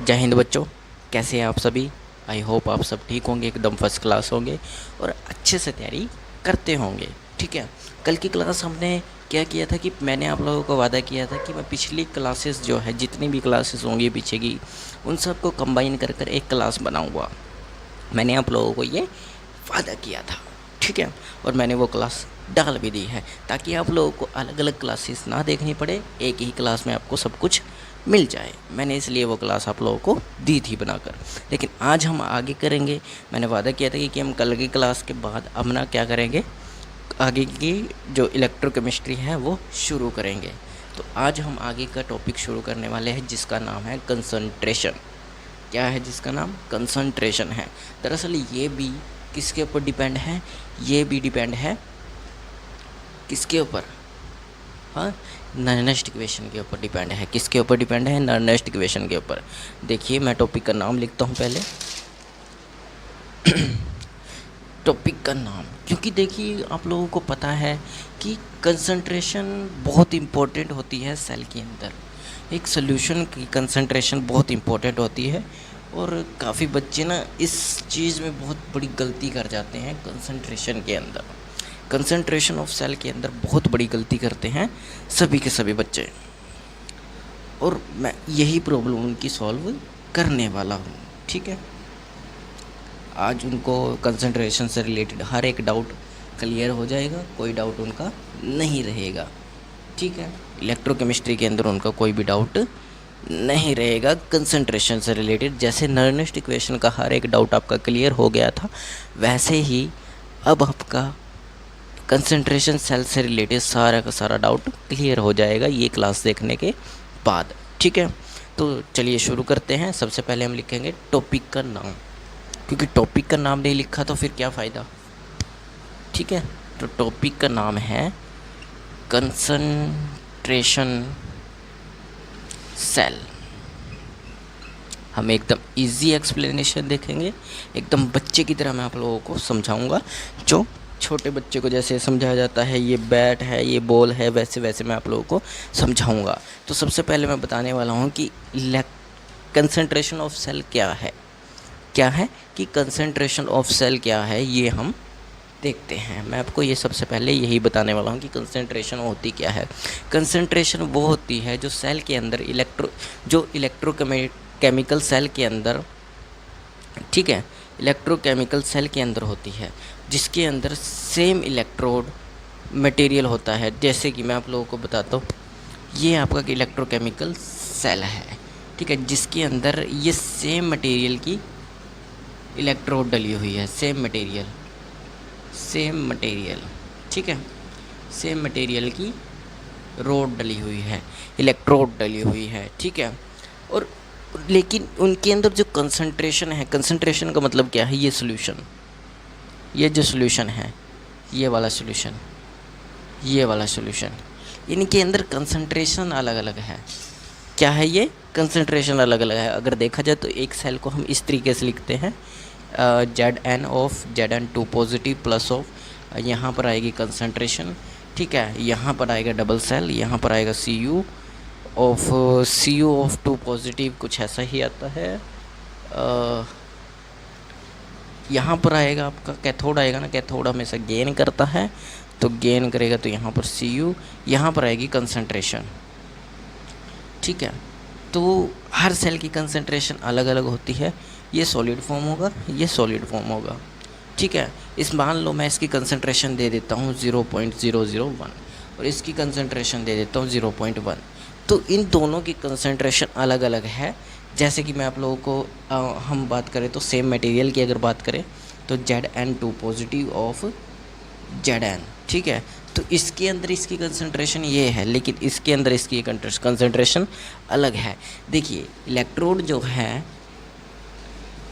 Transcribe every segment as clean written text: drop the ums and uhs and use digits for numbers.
जय हिंद बच्चों, कैसे हैं आप सभी। आई होप आप सब ठीक होंगे, एकदम फर्स्ट क्लास होंगे और अच्छे से तैयारी करते होंगे। ठीक है, कल की क्लास हमने क्या किया था कि मैंने आप लोगों को वादा किया था कि मैं पिछली क्लासेस जो है, जितनी भी क्लासेस होंगी पीछे की, उन सब को कंबाइन कर कर एक क्लास बनाऊंगा। मैंने आप लोगों को ये वादा किया था। ठीक है, और मैंने वो क्लास डाल भी दी है ताकि आप लोगों को अलग अलग क्लासेस ना देखनी पड़े, एक ही क्लास में आपको सब कुछ मिल जाए। मैंने इसलिए वो क्लास आप लोगों को दी थी बनाकर। लेकिन आज हम आगे करेंगे। मैंने वादा किया था कि हम कल की क्लास के बाद अपना क्या करेंगे, आगे की जो इलेक्ट्रोकेमिस्ट्री है वो शुरू करेंगे। तो आज हम आगे का टॉपिक शुरू करने वाले हैं जिसका नाम है कंसंट्रेशन। क्या है जिसका नाम कंसंट्रेशन है। दरअसल ये भी किसके ऊपर डिपेंड है, ये भी डिपेंड है किसके ऊपर, हाँ, नर्नेस्ट इक्वेशन के ऊपर डिपेंड है। किसके ऊपर डिपेंड है, नर्नेस्ट इक्वेशन के ऊपर। देखिए मैं टॉपिक का नाम लिखता हूँ पहले टॉपिक का नाम, क्योंकि देखिए आप लोगों को पता है कि कंसंट्रेशन बहुत इम्पोर्टेंट होती है सेल के अंदर। एक सोल्यूशन की कंसंट्रेशन बहुत इम्पोर्टेंट होती है और काफ़ी बच्चे ना इस चीज़ में बहुत बड़ी गलती कर जाते हैं। कंसंट्रेशन के अंदर, कंसंट्रेशन ऑफ सेल के अंदर बहुत बड़ी गलती करते हैं सभी के सभी बच्चे, और मैं यही प्रॉब्लम उनकी सॉल्व करने वाला हूँ। ठीक है, आज उनको कंसंट्रेशन से रिलेटेड हर एक डाउट क्लियर हो जाएगा, कोई डाउट उनका नहीं रहेगा। ठीक है, इलेक्ट्रोकेमिस्ट्री के अंदर उनका कोई भी डाउट नहीं रहेगा कंसंट्रेशन से रिलेटेड। जैसे नर्नेस्ट इक्वेशन का हर एक डाउट आपका क्लियर हो गया था, वैसे ही अब आपका कंसंट्रेशन सेल से रिलेटेड सारा का सारा डाउट क्लियर हो जाएगा ये क्लास देखने के बाद। ठीक है, तो चलिए शुरू करते हैं। सबसे पहले हम लिखेंगे टॉपिक का नाम, क्योंकि टॉपिक का नाम नहीं लिखा तो फिर क्या फ़ायदा। ठीक है, तो टॉपिक का नाम है कंसंट्रेशन सेल। हम एकदम इजी एक्सप्लेनेशन देखेंगे, एकदम बच्चे की तरह मैं आप लोगों को समझाऊंगा। जो छोटे बच्चे को जैसे समझाया जाता है, ये बैट है, ये बॉल है, वैसे वैसे मैं आप लोगों को समझाऊंगा। तो सबसे पहले मैं बताने वाला हूँ कि कंसंट्रेशन ऑफ सेल क्या है। क्या है कि कंसंट्रेशन ऑफ सेल क्या है, ये हम देखते हैं। मैं आपको ये सबसे पहले यही बताने वाला हूँ कि कंसंट्रेशन होती क्या है। कंसंट्रेशन वो होती है जो सेल के अंदर इलेक्ट्रोकेमिकल सेल के अंदर, ठीक है, इलेक्ट्रोकेमिकल सेल के अंदर होती है, जिसके अंदर सेम इलेक्ट्रोड मटेरियल होता है। जैसे कि मैं आप लोगों को बताता हूँ, ये आपका इलेक्ट्रोकेमिकल सेल है, ठीक है, जिसके अंदर ये सेम मटेरियल की इलेक्ट्रोड डली हुई है। सेम मटेरियल, ठीक है, सेम मटेरियल की रोड डली हुई है, इलेक्ट्रोड डली हुई है। ठीक है, और लेकिन उनके अंदर जो कंसंट्रेशन है, कंसंट्रेशन का मतलब क्या है, ये सॉल्यूशन, ये जो सॉल्यूशन है, ये वाला सॉल्यूशन, ये वाला सॉल्यूशन, इनके अंदर कंसंट्रेशन अलग अलग है। क्या है ये, कंसंट्रेशन अलग अलग है। अगर देखा जाए तो एक सेल को हम इस तरीके से लिखते हैं, Zn of Zn2 positive plus of, यहाँ पर आएगी कंसंट्रेशन, ठीक है, यहाँ पर आएगा डबल सेल, यहाँ पर आएगा Cu ऑफ 2 पॉजिटिव, कुछ ऐसा ही आता है। यहाँ पर आएगा आपका कैथोड आएगा ना, कैथोड हमेशा गेन करता है, तो गेन करेगा तो यहाँ पर Cu, यहाँ पर आएगी कंसंट्रेशन। ठीक है, तो हर सेल की कंसंट्रेशन अलग अलग होती है। ये सॉलिड फॉर्म होगा, ये सॉलिड फॉर्म होगा। ठीक है, इस मान लो मैं इसकी कंसंट्रेशन दे देता हूँ 0.001 और इसकी कंसंट्रेशन दे देता हूँ 0.1, तो इन दोनों की कंसंट्रेशन अलग अलग है। जैसे कि मैं आप लोगों को हम बात करें तो सेम मटेरियल की अगर बात करें तो Zn2 पॉजिटिव ऑफ Zn, ठीक है, तो इसके अंदर इसकी कंसंट्रेशन ये है, लेकिन इसके अंदर इसकी कंसंट्रेशन अलग है। देखिए इलेक्ट्रोड जो है,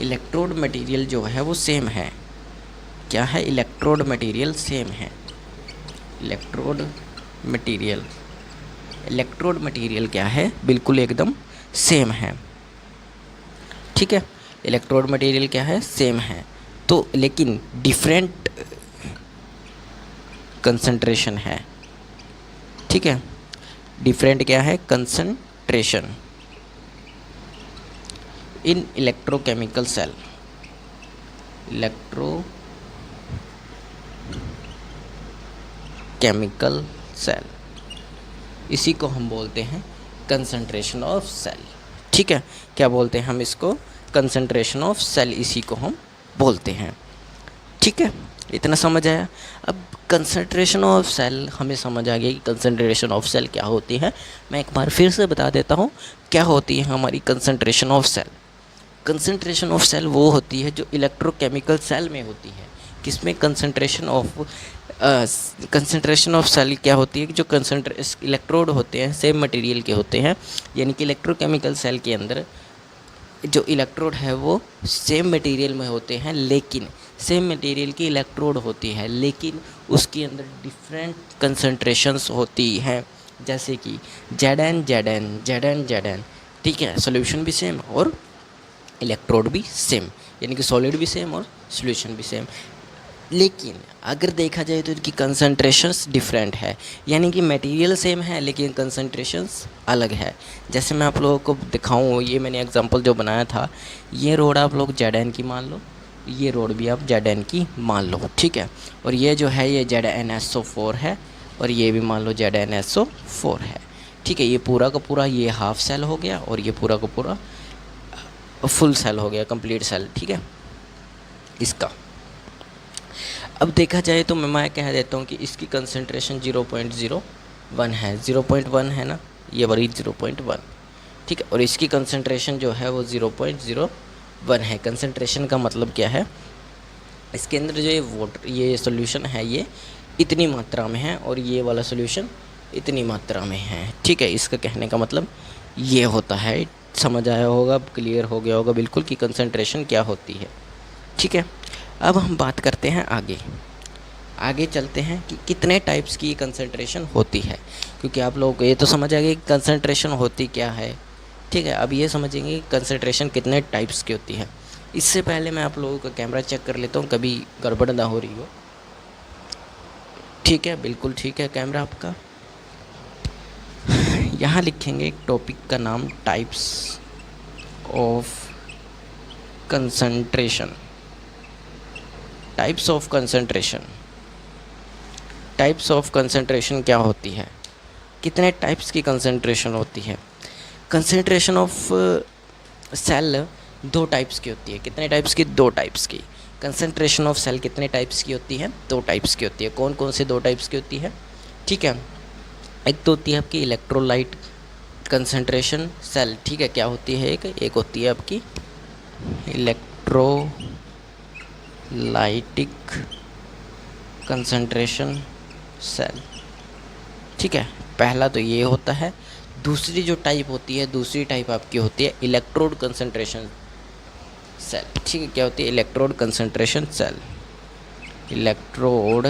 इलेक्ट्रोड मटेरियल जो है वो सेम है। क्या है, इलेक्ट्रोड मटेरियल सेम है। इलेक्ट्रोड मटेरियल क्या है, बिल्कुल एकदम सेम है। ठीक है, इलेक्ट्रोड मटेरियल क्या है, सेम है, तो लेकिन डिफरेंट कंसंट्रेशन है। ठीक है, डिफरेंट क्या है, कंसंट्रेशन। इन इलेक्ट्रोकेमिकल सेल, इलेक्ट्रोकेमिकल सेल, इसी को हम बोलते हैं कंसंट्रेशन ऑफ सेल। ठीक है, क्या बोलते हैं हम इसको? कंसंट्रेशन ऑफ सेल, इसी को हम बोलते हैं। ठीक है, इतना समझ आया। अब कंसंट्रेशन ऑफ सेल हमें समझ आ गया कि कंसंट्रेशन ऑफ सेल क्या होती है। मैं एक बार फिर से बता देता हूँ क्या होती है हमारी concentration of cell. Concentration of cell वो होती है जो इलेक्ट्रोकेमिकल सेल में होती है। किसमें? कंसंट्रेशन ऑफ सेल क्या होती है कि जो इलेक्ट्रोड होते हैं सेम मटेरियल के होते हैं, यानी कि इलेक्ट्रोकेमिकल सेल के अंदर जो इलेक्ट्रोड है वो सेम मटेरियल में होते हैं, लेकिन सेम मटेरियल की इलेक्ट्रोड होती है लेकिन उसके अंदर डिफरेंट कंसंट्रेशंस होती हैं, जैसे कि Zn, ठीक है, सॉल्यूशन भी सेम और इलेक्ट्रोड भी सेम, यानी कि सॉलिड भी सेम और सॉल्यूशन भी सेम। लेकिन अगर देखा जाए तो इनकी कंसंट्रेशंस डिफरेंट है, यानी कि मटेरियल सेम है लेकिन कंसंट्रेशंस अलग है। जैसे मैं आप लोगों को दिखाऊं, ये मैंने एग्जांपल जो बनाया था, ये रोड आप लोग Zn की मान लो, ये रोड भी आप Zn की मान लो, ठीक है, और ये जो है ये ZnSO4 है और ये भी मान लो ZnSO4 है। ठीक है, ये पूरा का पूरा ये हाफ सेल हो गया और ये पूरा का पूरा फुल सेल हो गया, कंप्लीट सेल। ठीक है, इसका अब देखा जाए तो मैं कह देता हूँ कि इसकी कंसंट्रेशन 0.01 है, 0.1 है ना, ये बड़ी 0.1, ठीक है, और इसकी कंसंट्रेशन जो है वो 0.01 है। कंसंट्रेशन का मतलब क्या है? इसके अंदर जो ये सॉल्यूशन है ये इतनी मात्रा में है और ये वाला सॉल्यूशन इतनी मात्रा में है। ठीक है, इसका कहने का मतलब ये होता है। समझ आया होगा, क्लियर हो गया होगा बिल्कुल कि कंसंट्रेशन क्या होती है। ठीक है, अब हम बात करते हैं आगे चलते हैं कि कितने टाइप्स की कंसंट्रेशन होती है, क्योंकि आप लोगों को ये तो समझ आ गया कि कंसंट्रेशन होती क्या है। ठीक है, अब ये समझेंगे कि कंसंट्रेशन कितने टाइप्स की होती है। इससे पहले मैं आप लोगों का कैमरा चेक कर लेता हूँ, कभी गड़बड़ ना हो रही हो। ठीक है, बिल्कुल ठीक है कैमरा आपका। यहाँ लिखेंगे एक टॉपिक का नाम, types of concentration. Types of concentration क्या होती है? कितने टाइप्स की कंसंट्रेशन होती है? कंसंट्रेशन ऑफ सेल 2 टाइप्स की होती है। कितने टाइप्स की? 2 टाइप्स की। कंसंट्रेशन ऑफ सेल कितने टाइप्स की होती है? 2 टाइप्स की होती है। कौन कौन से 2 टाइप्स की होती है? ठीक है, एक तो होती है आपकी इलेक्ट्रोलाइट कंसंट्रेशन सेल। ठीक है, क्या होती है? एक होती है आपकी इलेक्ट्रोलाइटिक कंसंट्रेशन सेल। ठीक है, पहला तो ये होता है। दूसरी जो टाइप होती है, दूसरी टाइप आपकी होती है इलेक्ट्रोड कंसंट्रेशन सेल। ठीक है, क्या होती है? Electrode concentration cell. Electrode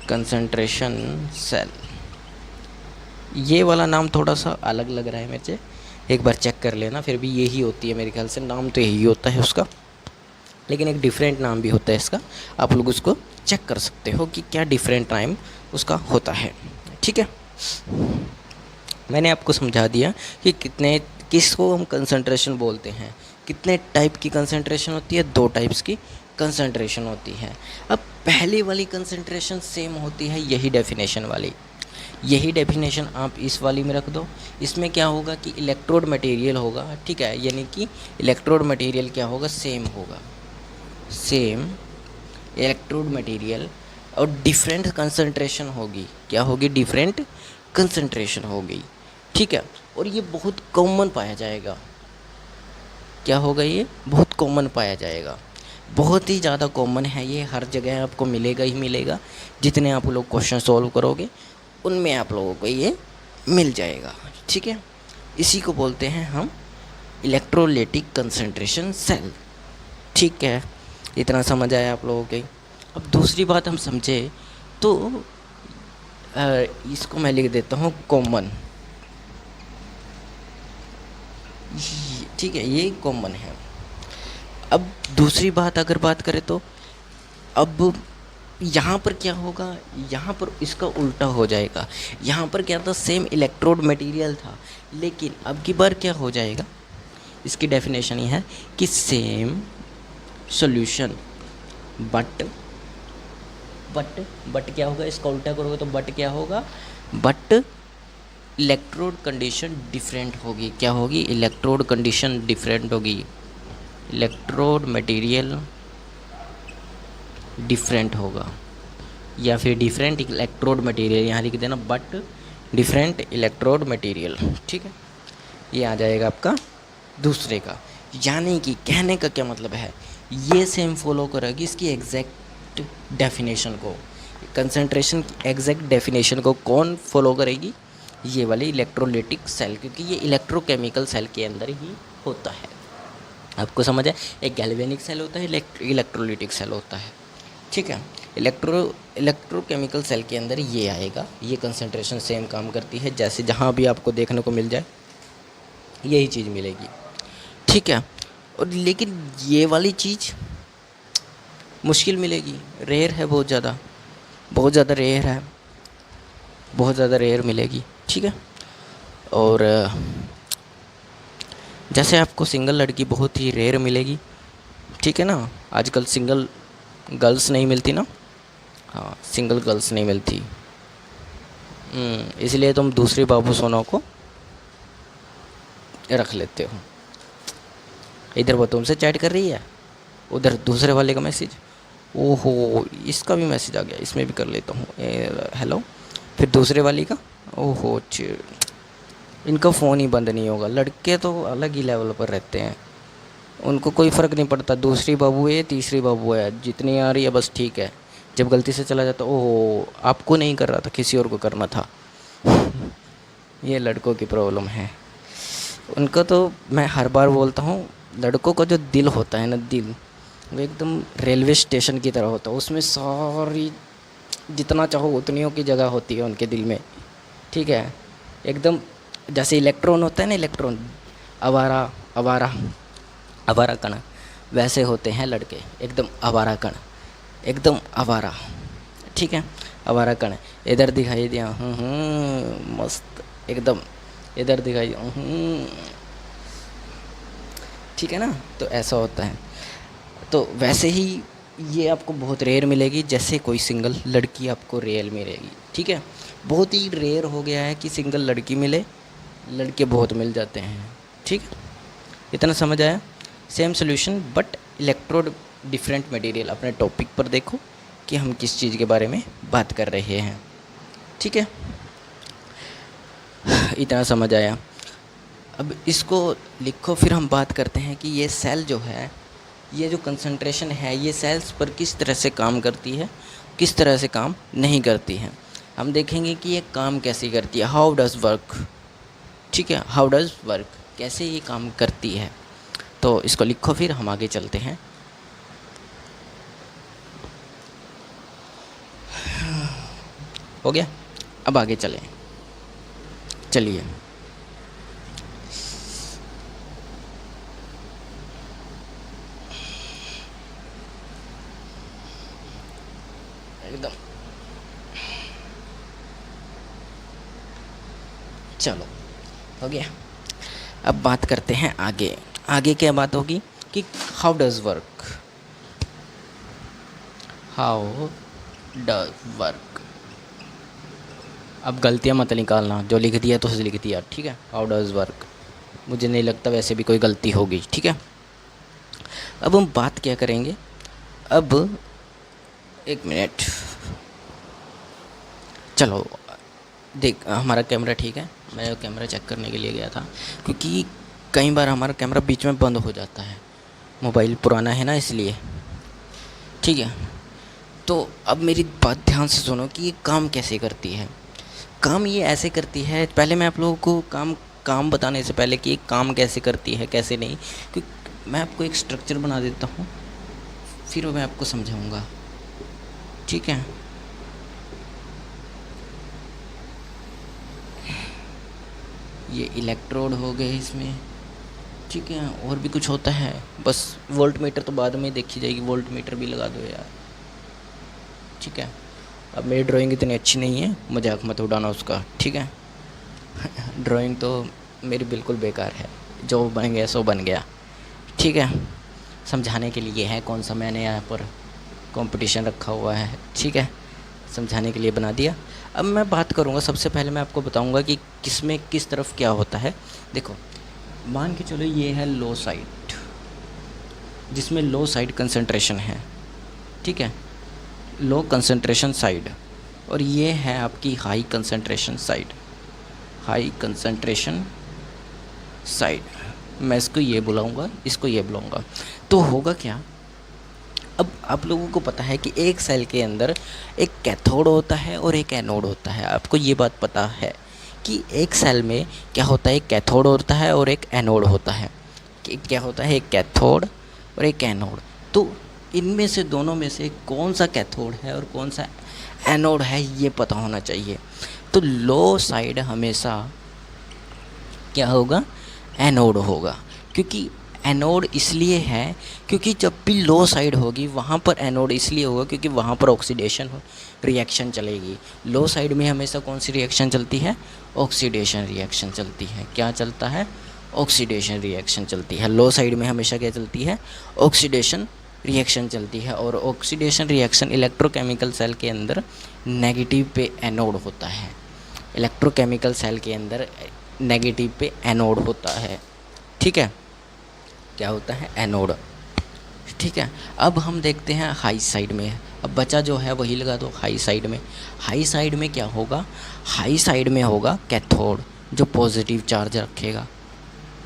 concentration cell, ये वाला नाम थोड़ा सा अलग लग रहा है मेरे से, एक बार चेक कर लेना। फिर भी यही होती है मेरे ख्याल से, नाम तो यही होता है उसका, लेकिन एक डिफरेंट नाम भी होता है इसका। आप लोग उसको चेक कर सकते हो कि क्या डिफरेंट नाम उसका होता है। ठीक है, मैंने आपको समझा दिया कि किसको हम कंसंट्रेशन बोलते हैं। कितने टाइप की कंसंट्रेशन होती है? 2 टाइप्स की कंसंट्रेशन होती है। अब पहली वाली कंसंट्रेशन सेम होती है, यही डेफिनेशन वाली, यही डेफिनेशन आप इस वाली में रख दो। इसमें क्या होगा कि इलेक्ट्रोड मटेरियल होगा। ठीक है, यानी कि इलेक्ट्रोड मटेरियल क्या होगा? सेम होगा, सेम इलेक्ट्रोड मटेरियल, और डिफरेंट कंसंट्रेशन होगी। क्या होगी? डिफरेंट कंसंट्रेशन होगी। ठीक है, और ये बहुत कॉमन पाया जाएगा। क्या होगा? ये बहुत कॉमन पाया जाएगा, बहुत ही ज़्यादा कॉमन है ये, हर जगह आपको मिलेगा ही मिलेगा। जितने आप लोग क्वेश्चन सॉल्व करोगे उनमें आप लोगों को ये मिल जाएगा। ठीक है, इसी को बोलते हैं हम इलेक्ट्रोलाइटिक कंसंट्रेशन सेल। ठीक है, इतना समझ आया आप लोगों के। अब दूसरी बात हम समझे तो इसको मैं लिख देता हूँ कॉमन। ठीक है, ये कॉमन है। अब दूसरी बात अगर बात करें तो अब यहाँ पर क्या होगा? यहाँ पर इसका उल्टा हो जाएगा। यहाँ पर क्या था? सेम इलेक्ट्रोड मटेरियल था, लेकिन अब की बार क्या हो जाएगा? इसकी डेफिनेशन ये है कि सेम सॉल्यूशन बट बट क्या होगा, इसका उल्टा करोगे तो बट क्या होगा, बट इलेक्ट्रोड कंडीशन डिफरेंट होगी। क्या होगी, इलेक्ट्रोड कंडीशन डिफरेंट होगी, इलेक्ट्रोड मटेरियल डिफरेंट होगा, या फिर डिफरेंट इलेक्ट्रोड मटेरियल, यहाँ लिख देना बट डिफरेंट इलेक्ट्रोड मटेरियल। ठीक है, ये आ जाएगा आपका दूसरे का। यानी कि कहने का क्या मतलब है, ये सेम फॉलो करेगी इसकी एग्जैक्ट डेफिनेशन को, कंसंट्रेशन की एग्जैक्ट डेफिनेशन को कौन फॉलो करेगी, ये वाली इलेक्ट्रोलिटिक सेल, क्योंकि ये इलेक्ट्रोकेमिकल सेल के अंदर ही होता है। आपको समझ है, एक गैल्वेनिक सेल होता है, इलेक्ट्रोलिटिक सेल होता है। ठीक है, इलेक्ट्रोकेमिकल सेल के अंदर ये आएगा, ये कंसंट्रेशन सेम काम करती है, जैसे जहाँ भी आपको देखने को मिल जाए यही चीज़ मिलेगी। ठीक है, और लेकिन ये वाली चीज़ मुश्किल मिलेगी, रेयर है, बहुत ज़्यादा रेयर है, बहुत ज़्यादा रेयर मिलेगी। ठीक है, और जैसे आपको सिंगल लड़की बहुत ही रेयर मिलेगी, ठीक है ना, आजकल सिंगल गर्ल्स नहीं मिलती ना, हाँ सिंगल गर्ल्स नहीं मिलती, इसलिए तुम दूसरी बाबू सोना को रख लेते हो। इधर वो तुमसे चैट कर रही है, उधर दूसरे वाले का मैसेज, ओहो इसका भी मैसेज आ गया, इसमें भी कर लेता हूँ हेलो, फिर दूसरे वाली का, ओहो इनका फ़ोन ही बंद नहीं होगा। लड़के तो अलग ही लेवल पर रहते हैं, उनको कोई फ़र्क नहीं पड़ता, दूसरी बाबू है तीसरी बाबू है, जितनी आ रही है बस ठीक है। जब गलती से चला जाता, ओहो आपको नहीं कर रहा था, किसी और को करना था। ये लड़कों की प्रॉब्लम है। उनका तो मैं हर बार बोलता हूँ, लड़कों का जो दिल होता है ना, दिल वो एकदम रेलवे स्टेशन की तरह होता है, उसमें सारी जितना चाहो उतनियों की जगह होती है उनके दिल में। ठीक है, एकदम जैसे इलेक्ट्रॉन होता है ना, इलेक्ट्रॉन आवारा आवारा आवारा कण, वैसे होते हैं लड़के, एकदम आवारा कण, एकदम आवारा। ठीक है, आवारा कण, इधर दिखाई दिया मस्त एकदम, इधर दिखाई दिया ठीक है ना, तो ऐसा होता है। तो वैसे ही ये आपको बहुत रेयर मिलेगी, जैसे कोई सिंगल लड़की आपको रेयर मिलेगी। ठीक है, बहुत ही रेयर हो गया है कि सिंगल लड़की मिले, लड़के बहुत मिल जाते हैं। ठीक, इतना समझ आया। Same solution but electrode different material. अपने टॉपिक पर देखो कि हम किस चीज़ के बारे में बात कर रहे हैं। ठीक है, इतना समझ आया। अब इसको लिखो, फिर हम बात करते हैं कि ये सेल जो है, ये जो कंसंट्रेशन है, ये सेल्स पर किस तरह से काम करती है, किस तरह से काम नहीं करती है। हम देखेंगे कि ये काम कैसे करती है, हाउ डज़ वर्क। ठीक है, हाउ डज़ वर्क, कैसे ये काम करती है। तो इसको लिखो, फिर हम आगे चलते हैं। हो गया, अब आगे चलें। चलिए, एकदम चलो हो गया। अब बात करते हैं आगे। आगे क्या बात होगी कि how does work, how does work. अब गलतियाँ मत निकालना, जो लिख दिया तो लिख दिया। ठीक है, हाउ डज़ वर्क, मुझे नहीं लगता वैसे भी कोई गलती होगी। ठीक है, अब हम बात क्या करेंगे। अब एक मिनट, चलो देख, हमारा कैमरा ठीक है। मैं कैमरा चेक करने के लिए गया था, क्योंकि कई बार हमारा कैमरा बीच में बंद हो जाता है, मोबाइल पुराना है ना इसलिए। ठीक है, तो अब मेरी बात ध्यान से सुनो कि ये काम कैसे करती है। काम ये ऐसे करती है, पहले मैं आप लोगों को काम बताने से पहले कि ये काम कैसे करती है कैसे नहीं, क्योंकि मैं आपको एक स्ट्रक्चर बना देता हूँ, फिर मैं आपको समझाऊँगा। ठीक है, ये इलेक्ट्रोड हो गए इसमें। ठीक है, और भी कुछ होता है, बस वोल्ट मीटर तो बाद में देखी जाएगी, वोल्ट मीटर भी लगा दो यार। ठीक है, अब मेरी ड्राइंग इतनी अच्छी नहीं है, मजाक मत उड़ाना उसका। ठीक है ड्राइंग तो मेरी बिल्कुल बेकार है। जो बन गया सो बन गया। ठीक है, समझाने के लिए है, कौन सा मैंने यहाँ पर कंपटीशन रखा हुआ है। ठीक है, समझाने के लिए बना दिया। अब मैं बात करूँगा, सबसे पहले मैं आपको बताऊँगा कि किस में किस तरफ क्या होता है। देखो, मान के चलो ये है लो साइड, जिसमें लो साइड कंसंट्रेशन है। ठीक है, लो कंसंट्रेशन साइड, और ये है आपकी high concentration side. High concentration side, मैं इसको ये बुलाऊंगा, इसको ये बुलाऊंगा। तो होगा क्या, अब आप लोगों को पता है कि एक सेल के अंदर एक कैथोड होता है और एक एनोड होता है। आपको ये बात पता है कि एक सेल में क्या होता है, एक कैथोड होता है और एक एनोड होता है। कि क्या होता है, एक कैथोड और एक एनोड। तो इनमें से दोनों में से कौन सा कैथोड है और कौन सा एनोड है, ये पता होना चाहिए। तो लो साइड हमेशा क्या होगा, एनोड होगा। क्योंकि एनोड इसलिए है क्योंकि जब भी लो साइड होगी वहाँ पर एनोड इसलिए होगा क्योंकि वहाँ पर ऑक्सीडेशन रिएक्शन चलेगी। लो साइड में हमेशा कौन सी रिएक्शन चलती है, ऑक्सीडेशन रिएक्शन चलती है। क्या चलता है, ऑक्सीडेशन रिएक्शन चलती है। लो साइड में हमेशा क्या चलती है, ऑक्सीडेशन रिएक्शन चलती है। और ऑक्सीडेशन रिएक्शन इलेक्ट्रोकेमिकल सेल के अंदर नेगेटिव पे एनोड होता है। इलेक्ट्रोकेमिकल सेल के अंदर नेगेटिव पे एनोड होता है। ठीक है, क्या होता है, एनोड। ठीक है, अब हम देखते हैं हाई साइड में। अब बचा जो है वही लगा दो हाई साइड में। हाई साइड में क्या होगा, हाई साइड में होगा कैथोड, जो पॉजिटिव चार्ज रखेगा।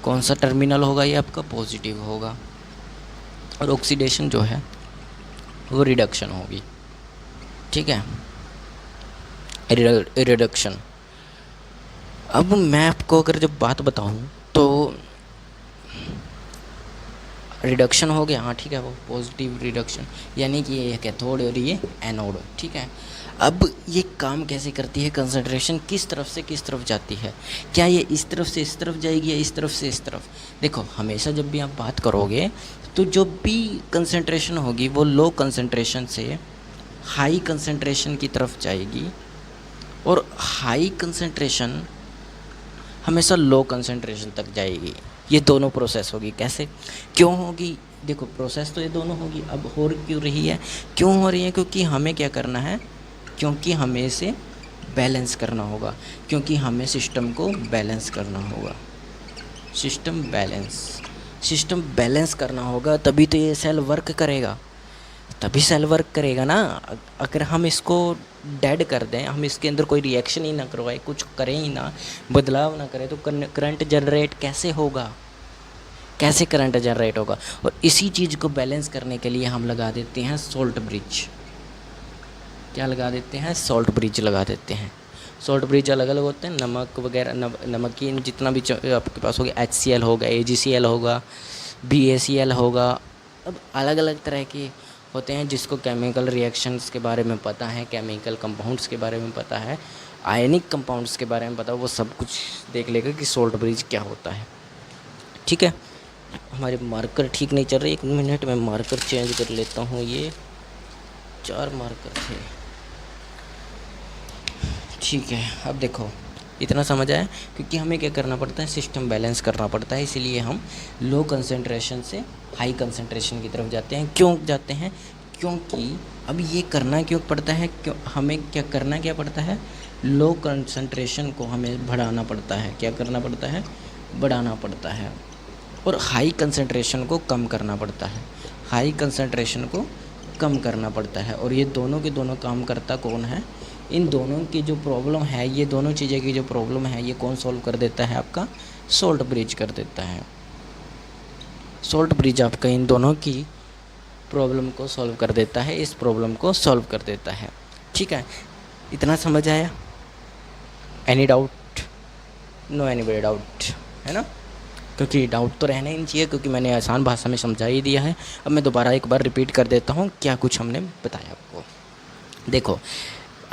कौन सा टर्मिनल होगा, ये आपका पॉजिटिव होगा। और ऑक्सीडेशन जो है वो रिडक्शन होगी। ठीक है, रिडक्शन। अब मैं आपको अगर जब बात बताऊं तो रिडक्शन हो गया, हाँ ठीक है, वो पॉजिटिव रिडक्शन, यानी कि ये कैथोड और ये एनोड। ठीक है, अब ये काम कैसे करती है, कंसंट्रेशन किस तरफ से किस तरफ जाती है, क्या ये इस तरफ से इस तरफ जाएगी या इस तरफ से इस तरफ। देखो, हमेशा जब भी आप बात करोगे तो जो भी कंसंट्रेशन होगी वो लो कंसंट्रेशन से हाई कंसंट्रेशन की तरफ जाएगी, और हाई कंसंट्रेशन हमेशा लो कंसंट्रेशन तक जाएगी। ये दोनों प्रोसेस होगी। कैसे, क्यों होगी, देखो प्रोसेस तो ये दोनों होगी। अब हो क्यों रही है, क्यों हो रही है, क्योंकि हमें क्या करना है, क्योंकि हमें इसे बैलेंस करना होगा, क्योंकि हमें सिस्टम को बैलेंस करना होगा। सिस्टम बैलेंस करना होगा, तभी तो ये सेल वर्क करेगा, तभी सेल वर्क करेगा ना। अगर हम इसको डेड कर दें, हम इसके अंदर कोई रिएक्शन ही ना करवाए, कुछ करें ही ना, बदलाव ना करें, तो करंट जनरेट कैसे होगा, कैसे करंट जनरेट होगा। और इसी चीज़ को बैलेंस करने के लिए हम लगा देते हैं सॉल्ट ब्रिज। क्या लगा देते हैं, सॉल्ट ब्रिज लगा देते हैं। सॉल्ट ब्रिज अलग अलग होते हैं, नमक वगैरह, नमकीन जितना भी आपके पास होगा, HCl होगा, AgCl होगा, BaCl होगा। अब अलग अलग तरह के होते हैं, जिसको केमिकल रिएक्शंस के बारे में पता है, केमिकल कंपाउंड्स के बारे में पता है, आयनिक कंपाउंड्स के बारे में पता है, वो सब कुछ देख लेगा कि सॉल्ट ब्रिज क्या होता है। ठीक है, हमारे मार्कर ठीक नहीं चल रहे, 1 मिनट में मार्कर चेंज कर लेता हूँ। ये 4 मार्कर थे। ठीक है, अब देखो, इतना समझ आया, क्योंकि हमें क्या करना पड़ता है, सिस्टम बैलेंस करना पड़ता है, इसीलिए हम लो कंसंट्रेशन से हाई कंसंट्रेशन की तरफ जाते हैं। क्यों जाते हैं, क्योंकि अब ये करना क्यों पड़ता है, क्यों हमें क्या करना क्या पड़ता है, लो कंसंट्रेशन को हमें बढ़ाना पड़ता है। क्या करना पड़ता है, बढ़ाना पड़ता है, और हाई कंसंट्रेशन को कम करना पड़ता है। हाई कंसंट्रेशन को कम करना पड़ता है, और ये दोनों के दोनों काम करता कौन है, इन दोनों की जो प्रॉब्लम है, ये दोनों चीज़ें की जो प्रॉब्लम है, ये कौन सॉल्व कर देता है, आपका सॉल्ट ब्रिज कर देता है। सॉल्ट ब्रिज आपका इन दोनों की प्रॉब्लम को सॉल्व कर देता है, इस प्रॉब्लम को सॉल्व कर देता है। ठीक है, इतना समझ आया, any doubt, no any doubt, है ना, क्योंकि डाउट तो रहना ही नहीं चाहिए, क्योंकि मैंने आसान भाषा में समझा ही दिया है। अब मैं दोबारा एक बार रिपीट कर देता हूँ क्या कुछ हमने बताया आपको। देखो,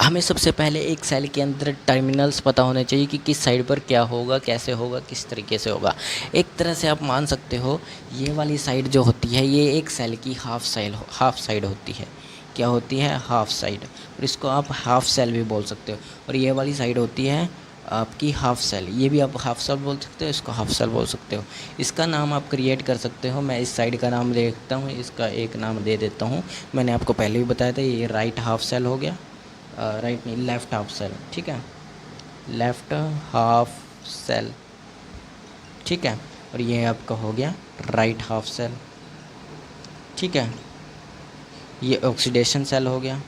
हमें सबसे पहले एक सेल के अंदर टर्मिनल्स पता होने चाहिए कि किस साइड पर क्या होगा, कैसे होगा, किस तरीके से होगा। एक तरह से आप मान सकते हो, ये वाली साइड जो होती है, ये एक सेल की हाफ साइड होती है। क्या होती है, हाफ साइड, और इसको आप हाफ सेल भी बोल सकते हो। और ये वाली साइड होती है आपकी हाफ सेल, ये भी आप हाफ सेल बोल सकते हो, इसको हाफ सेल बोल सकते हो। इसका नाम आप क्रिएट कर सकते हो। मैं इस साइड का नाम देखता हूँ, इसका एक नाम दे देता हूँ। मैंने आपको पहले भी बताया था, ये राइट हाफ सेल हो गया, राइट नहीं, लेफ़्ट हाफ सेल, ठीक है, लेफ़्ट हाफ सेल, ठीक है। और ये आपका हो गया राइट हाफ सेल, ठीक है। ये ऑक्सीडेशन सेल हो गया,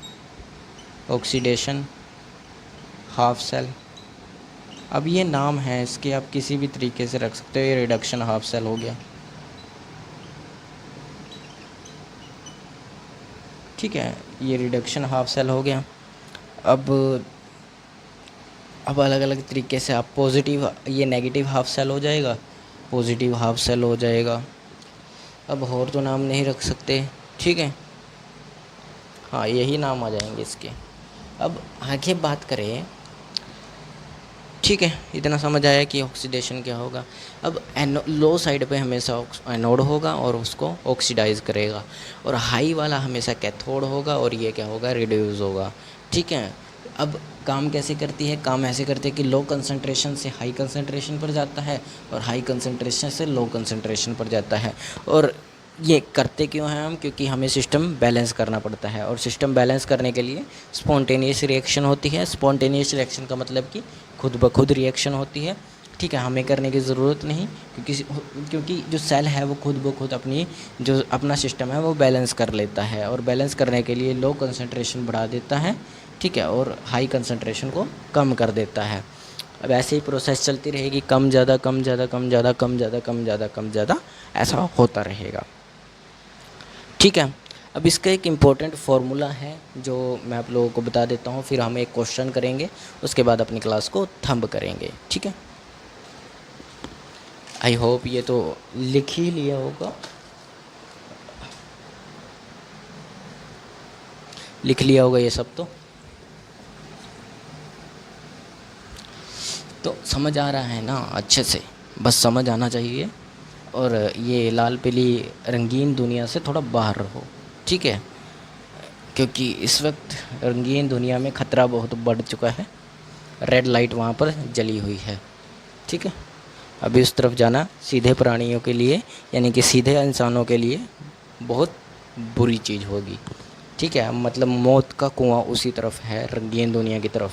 ऑक्सीडेशन हाफ सेल। अब ये नाम है इसके, आप किसी भी तरीके से रख सकते हो। ये रिडक्शन हाफ सेल हो गया, ठीक है, ये रिडक्शन हाफ सेल हो गया। अब अलग अलग तरीके से आप पॉजिटिव, ये नेगेटिव हाफ सेल हो जाएगा, पॉजिटिव हाफ सेल हो जाएगा। अब और तो नाम नहीं रख सकते, ठीक है, हाँ यही नाम आ जाएंगे इसके। अब आगे बात करें, ठीक है, इतना समझ आया कि ऑक्सीडेशन क्या होगा। अब लो साइड पे हमेशा एनोड होगा और उसको ऑक्सीडाइज करेगा, और हाई वाला हमेशा कैथोड होगा और ये क्या होगा, रिड्यूस होगा, ठीक है। अब काम कैसे करती है, काम ऐसे करते हैं कि लो कंसंट्रेशन से हाई कंसंट्रेशन पर जाता है और हाई कंसंट्रेशन से लो कंसंट्रेशन पर जाता है। और ये करते क्यों हैं हम, क्योंकि हमें सिस्टम बैलेंस करना पड़ता है, और सिस्टम बैलेंस करने के लिए स्पॉन्टेनियस रिएक्शन होती है। स्पॉन्टेनियस रिएक्शन का मतलब कि खुद ब खुद रिएक्शन होती है, ठीक है, हमें करने की ज़रूरत नहीं, क्योंकि जो सेल है वो खुद ब खुद अपनी जो अपना सिस्टम है वो बैलेंस कर लेता है, और बैलेंस करने के लिए लो कंसंट्रेशन बढ़ा देता है, ठीक है, और हाई कंसंट्रेशन को कम कर देता है। अब ऐसे ही प्रोसेस चलती रहेगी, कम ज़्यादा कम ज़्यादा कम ज़्यादा कम ज़्यादा कम ज़्यादा कम ज़्यादा, ऐसा होता रहेगा, ठीक है। अब इसका एक इम्पोर्टेंट फार्मूला है जो मैं आप लोगों को बता देता हूँ, फिर हम एक क्वेश्चन करेंगे, उसके बाद अपनी क्लास को थंब करेंगे, ठीक है। आई होप ये तो लिख ही लिया होगा, लिख लिया होगा ये सब, तो समझ आ रहा है ना अच्छे से, बस समझ आना चाहिए। और ये लाल पीली रंगीन दुनिया से थोड़ा बाहर रहो, ठीक है, क्योंकि इस वक्त रंगीन दुनिया में ख़तरा बहुत बढ़ चुका है। रेड लाइट वहाँ पर जली हुई है, ठीक है। अभी उस तरफ जाना सीधे प्राणियों के लिए, यानी कि सीधे इंसानों के लिए बहुत बुरी चीज़ होगी, ठीक है। मतलब मौत का कुआं उसी तरफ है, रंगीन दुनिया की तरफ,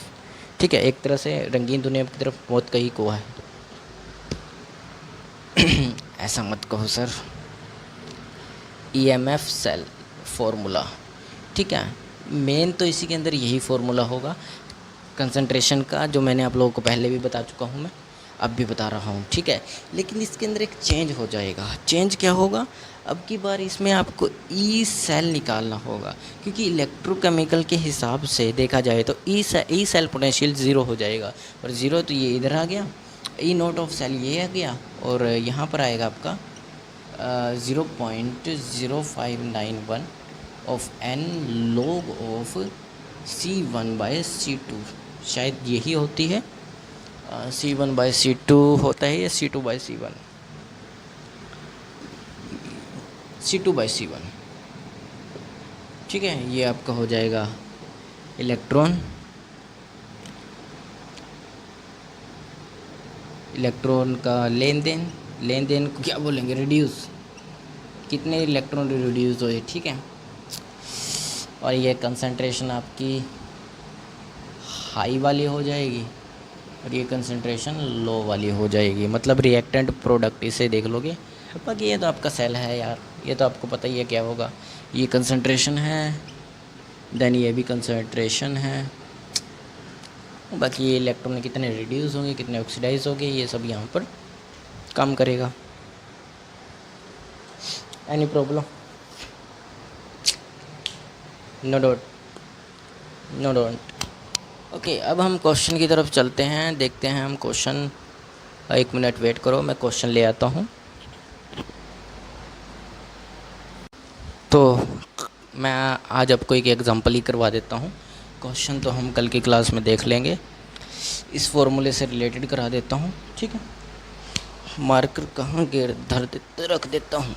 ठीक है। एक तरह से रंगीन दुनिया की तरफ मौत का ही कुआं है। ऐसा मत कहो सर। ईएमएफ सेल फार्मूला, ठीक है, मेन तो इसी के अंदर यही फार्मूला होगा कंसंट्रेशन का, जो मैंने आप लोगों को पहले भी बता चुका हूँ, मैं अब भी बता रहा हूँ, ठीक है। लेकिन इसके अंदर एक चेंज हो जाएगा। चेंज क्या होगा, अब की बार इसमें आपको ई सेल निकालना होगा, क्योंकि इलेक्ट्रोकेमिकल के हिसाब से देखा जाए तो ई सेल पोटेंशियल ज़ीरो हो जाएगा, और ज़ीरो तो ये इधर आ गया, ई नोट ऑफ सेल ये आ गया, और यहाँ पर आएगा आपका 0.0591 of N log of C1/C2, शायद यही होती है, C1/C2 होता है, या C2/C1, C2/C1, ठीक है। ये आपका हो जाएगा इलेक्ट्रॉन का लेन देन को क्या बोलेंगे, रिड्यूस, कितने इलेक्ट्रॉन रिड्यूस हुए, ठीक है। और ये कंसंट्रेशन आपकी हाई वाली हो जाएगी, और ये कंसंट्रेशन लो वाली हो जाएगी, मतलब रिएक्टेंट प्रोडक्ट इसे देख लोगे। बाकी ये तो आपका सेल है यार, ये तो आपको पता ही है क्या होगा, ये कंसंट्रेशन है, देन ये भी कंसंट्रेशन है, बाकी ये इलेक्ट्रॉन कितने रिड्यूस होंगे, कितने ऑक्सीडाइज होंगे, ये सब यहाँ पर काम करेगा। Any problem? No don't, no don't. Okay, अब हम क्वेश्चन की तरफ चलते हैं, देखते हैं हम क्वेश्चन। एक मिनट वेट करो, मैं क्वेश्चन ले आता हूँ। तो मैं आज आपको एक एग्जांपल ही करवा देता हूँ, क्वेश्चन तो हम कल की क्लास में देख लेंगे। इस फॉर्मूले से रिलेटेड करा देता हूँ, ठीक है। मार्कर कहाँ रख देता हूँ,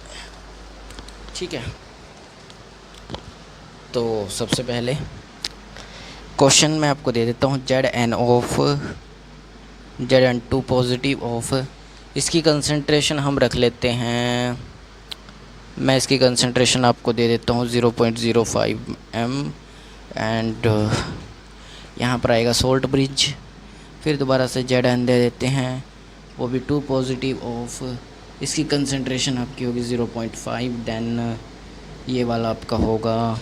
ठीक है। तो सबसे पहले क्वेश्चन मैं आपको दे देता हूँ, Z n of Zn2 positive of, इसकी कंसंट्रेशन हम रख लेते हैं, मैं इसकी कंसंट्रेशन आपको दे देता हूँ 0.05 m एंड यहाँ पर आएगा सोल्ट ब्रिज। फिर दोबारा से Zn दे देते हैं, वो भी 2 पॉजिटिव ऑफ, इसकी कंसंट्रेशन आपकी होगी 0.5, देन ये वाला आपका होगा,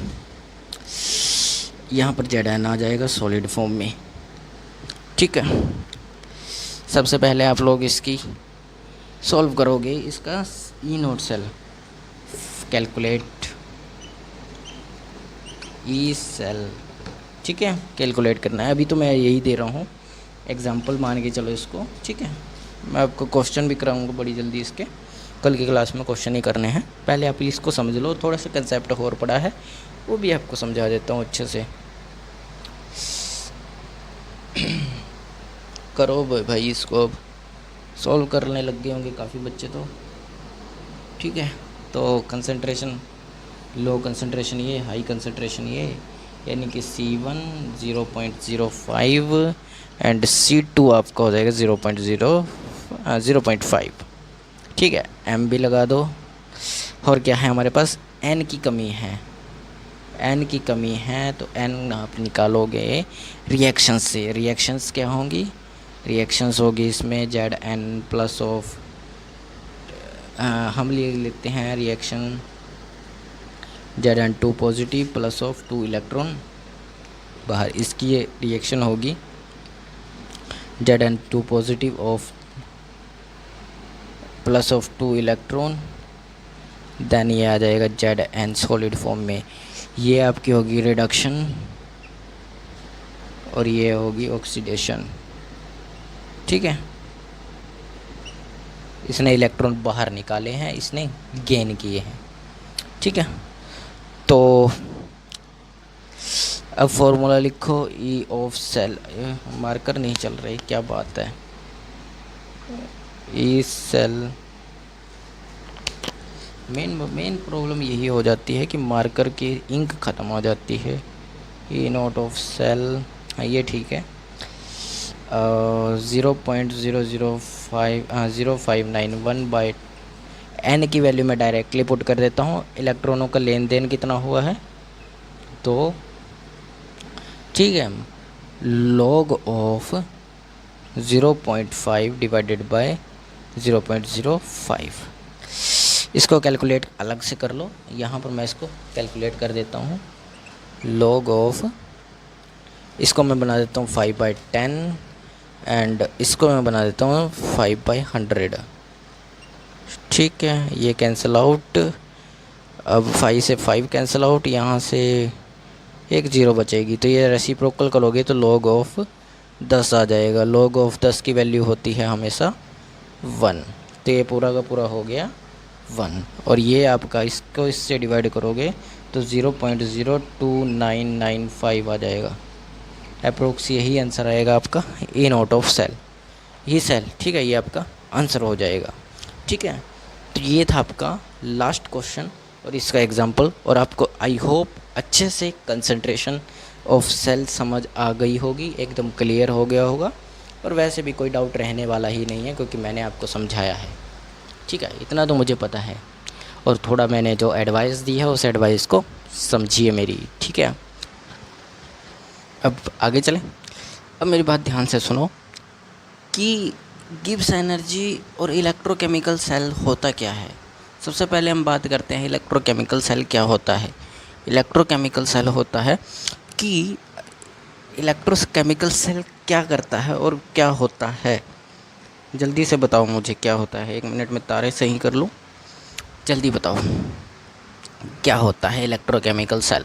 यहाँ पर Zn आ जाएगा सॉलिड फॉर्म में। ठीक है, सबसे पहले आप लोग इसकी सॉल्व करोगे, इसका E naught cell calculate E cell, ठीक है, कैलकुलेट करना है। अभी तो मैं यही दे रहा हूँ एग्जांपल मान के चलो इसको, ठीक है। मैं आपको क्वेश्चन भी कराऊंगा बड़ी जल्दी इसके, कल की क्लास में क्वेश्चन ही करने हैं। पहले आप इसको समझ लो, थोड़ा सा कंसेप्ट और पड़ा है वो भी आपको समझा देता हूँ अच्छे से। करो भाई, इसको अब सॉल्व करने लग गए होंगे काफ़ी बच्चे तो, ठीक है। तो कंसंट्रेशन, लो कंसंट्रेशन ये, हाई कंसंट्रेशन ये, यानी कि C1 0.05 एंड C2 आपका हो जाएगा 0.5, ठीक है। M भी लगा दो। और क्या है हमारे पास, N की कमी है, N की कमी है तो N आप निकालोगे रिएक्शन से। रिएक्शंस क्या होंगी, रिएक्शंस होगी इसमें Zn प्लस ऑफ, हम ले लेते हैं reaction Zn2 positive plus of 2 electron बाहर, इसकी ये रिएक्शन होगी Zn2 positive of plus of 2 electron, then ये आ जाएगा Zn सॉलिड फॉर्म में। ये आपकी होगी रिडक्शन और ये होगी ऑक्सीडेशन, ठीक है। इसने इलेक्ट्रॉन बाहर निकाले हैं, इसने गेन किए हैं, ठीक है। तो अब फॉर्मूला लिखो, ई ऑफ सेल, मार्कर नहीं चल रही, क्या बात है। ई सेल, मेन प्रॉब्लम यही हो जाती है कि मार्कर की इंक ख़त्म हो जाती है। ई नोट ऑफ सेल, हाँ ये ठीक है। 0.0591 n की वैल्यू मैं डायरेक्टली पुट कर देता हूँ। इलेक्ट्रॉनों का लेन देन कितना हुआ है, तो ठीक है, log ऑफ 0.5 डिवाइडेड बाय 0.05, इसको कैलकुलेट अलग से कर लो। यहाँ पर मैं इसको कैलकुलेट कर देता हूँ। log ऑफ, इसको मैं बना देता हूँ 5/10 एंड इसको मैं बना देता हूँ 5/100, ठीक है। ये कैंसिल आउट, अब 5 से 5 कैंसिल आउट, यहाँ से एक 0 बचेगी, तो ये रेसिप्रोकल करोगे तो log ऑफ 10 आ जाएगा। log ऑफ 10 की वैल्यू होती है हमेशा 1, तो ये पूरा का पूरा हो गया 1। और ये आपका, इसको इससे डिवाइड करोगे तो 0.02995 आ जाएगा अप्रोक्स, यही आंसर आएगा आपका ई नोट ऑफ सेल, ये सेल, ठीक है। ये आपका आंसर हो जाएगा, ठीक है। तो ये था आपका लास्ट क्वेश्चन और इसका एग्जांपल, और आपको आई होप अच्छे से कंसंट्रेशन ऑफ सेल समझ आ गई होगी, एकदम क्लियर हो गया होगा। और वैसे भी कोई डाउट रहने वाला ही नहीं है क्योंकि मैंने आपको समझाया है, ठीक है। इतना तो मुझे पता है, और थोड़ा मैंने जो एडवाइस दी है उस एडवाइस को समझिए मेरी, ठीक है। अब आगे चलें। अब मेरी बात ध्यान से सुनो कि गिब्स एनर्जी और इलेक्ट्रोकेमिकल सेल होता क्या है। सबसे पहले हम बात करते हैं इलेक्ट्रोकेमिकल सेल क्या होता है। इलेक्ट्रोकेमिकल सेल होता है कि इलेक्ट्रोकेमिकल सेल क्या करता है और क्या होता है। जल्दी से बताओ मुझे क्या होता है, 1 मिनट में तारे सही कर लूँ, जल्दी बताओ क्या होता है इलेक्ट्रोकेमिकल सेल।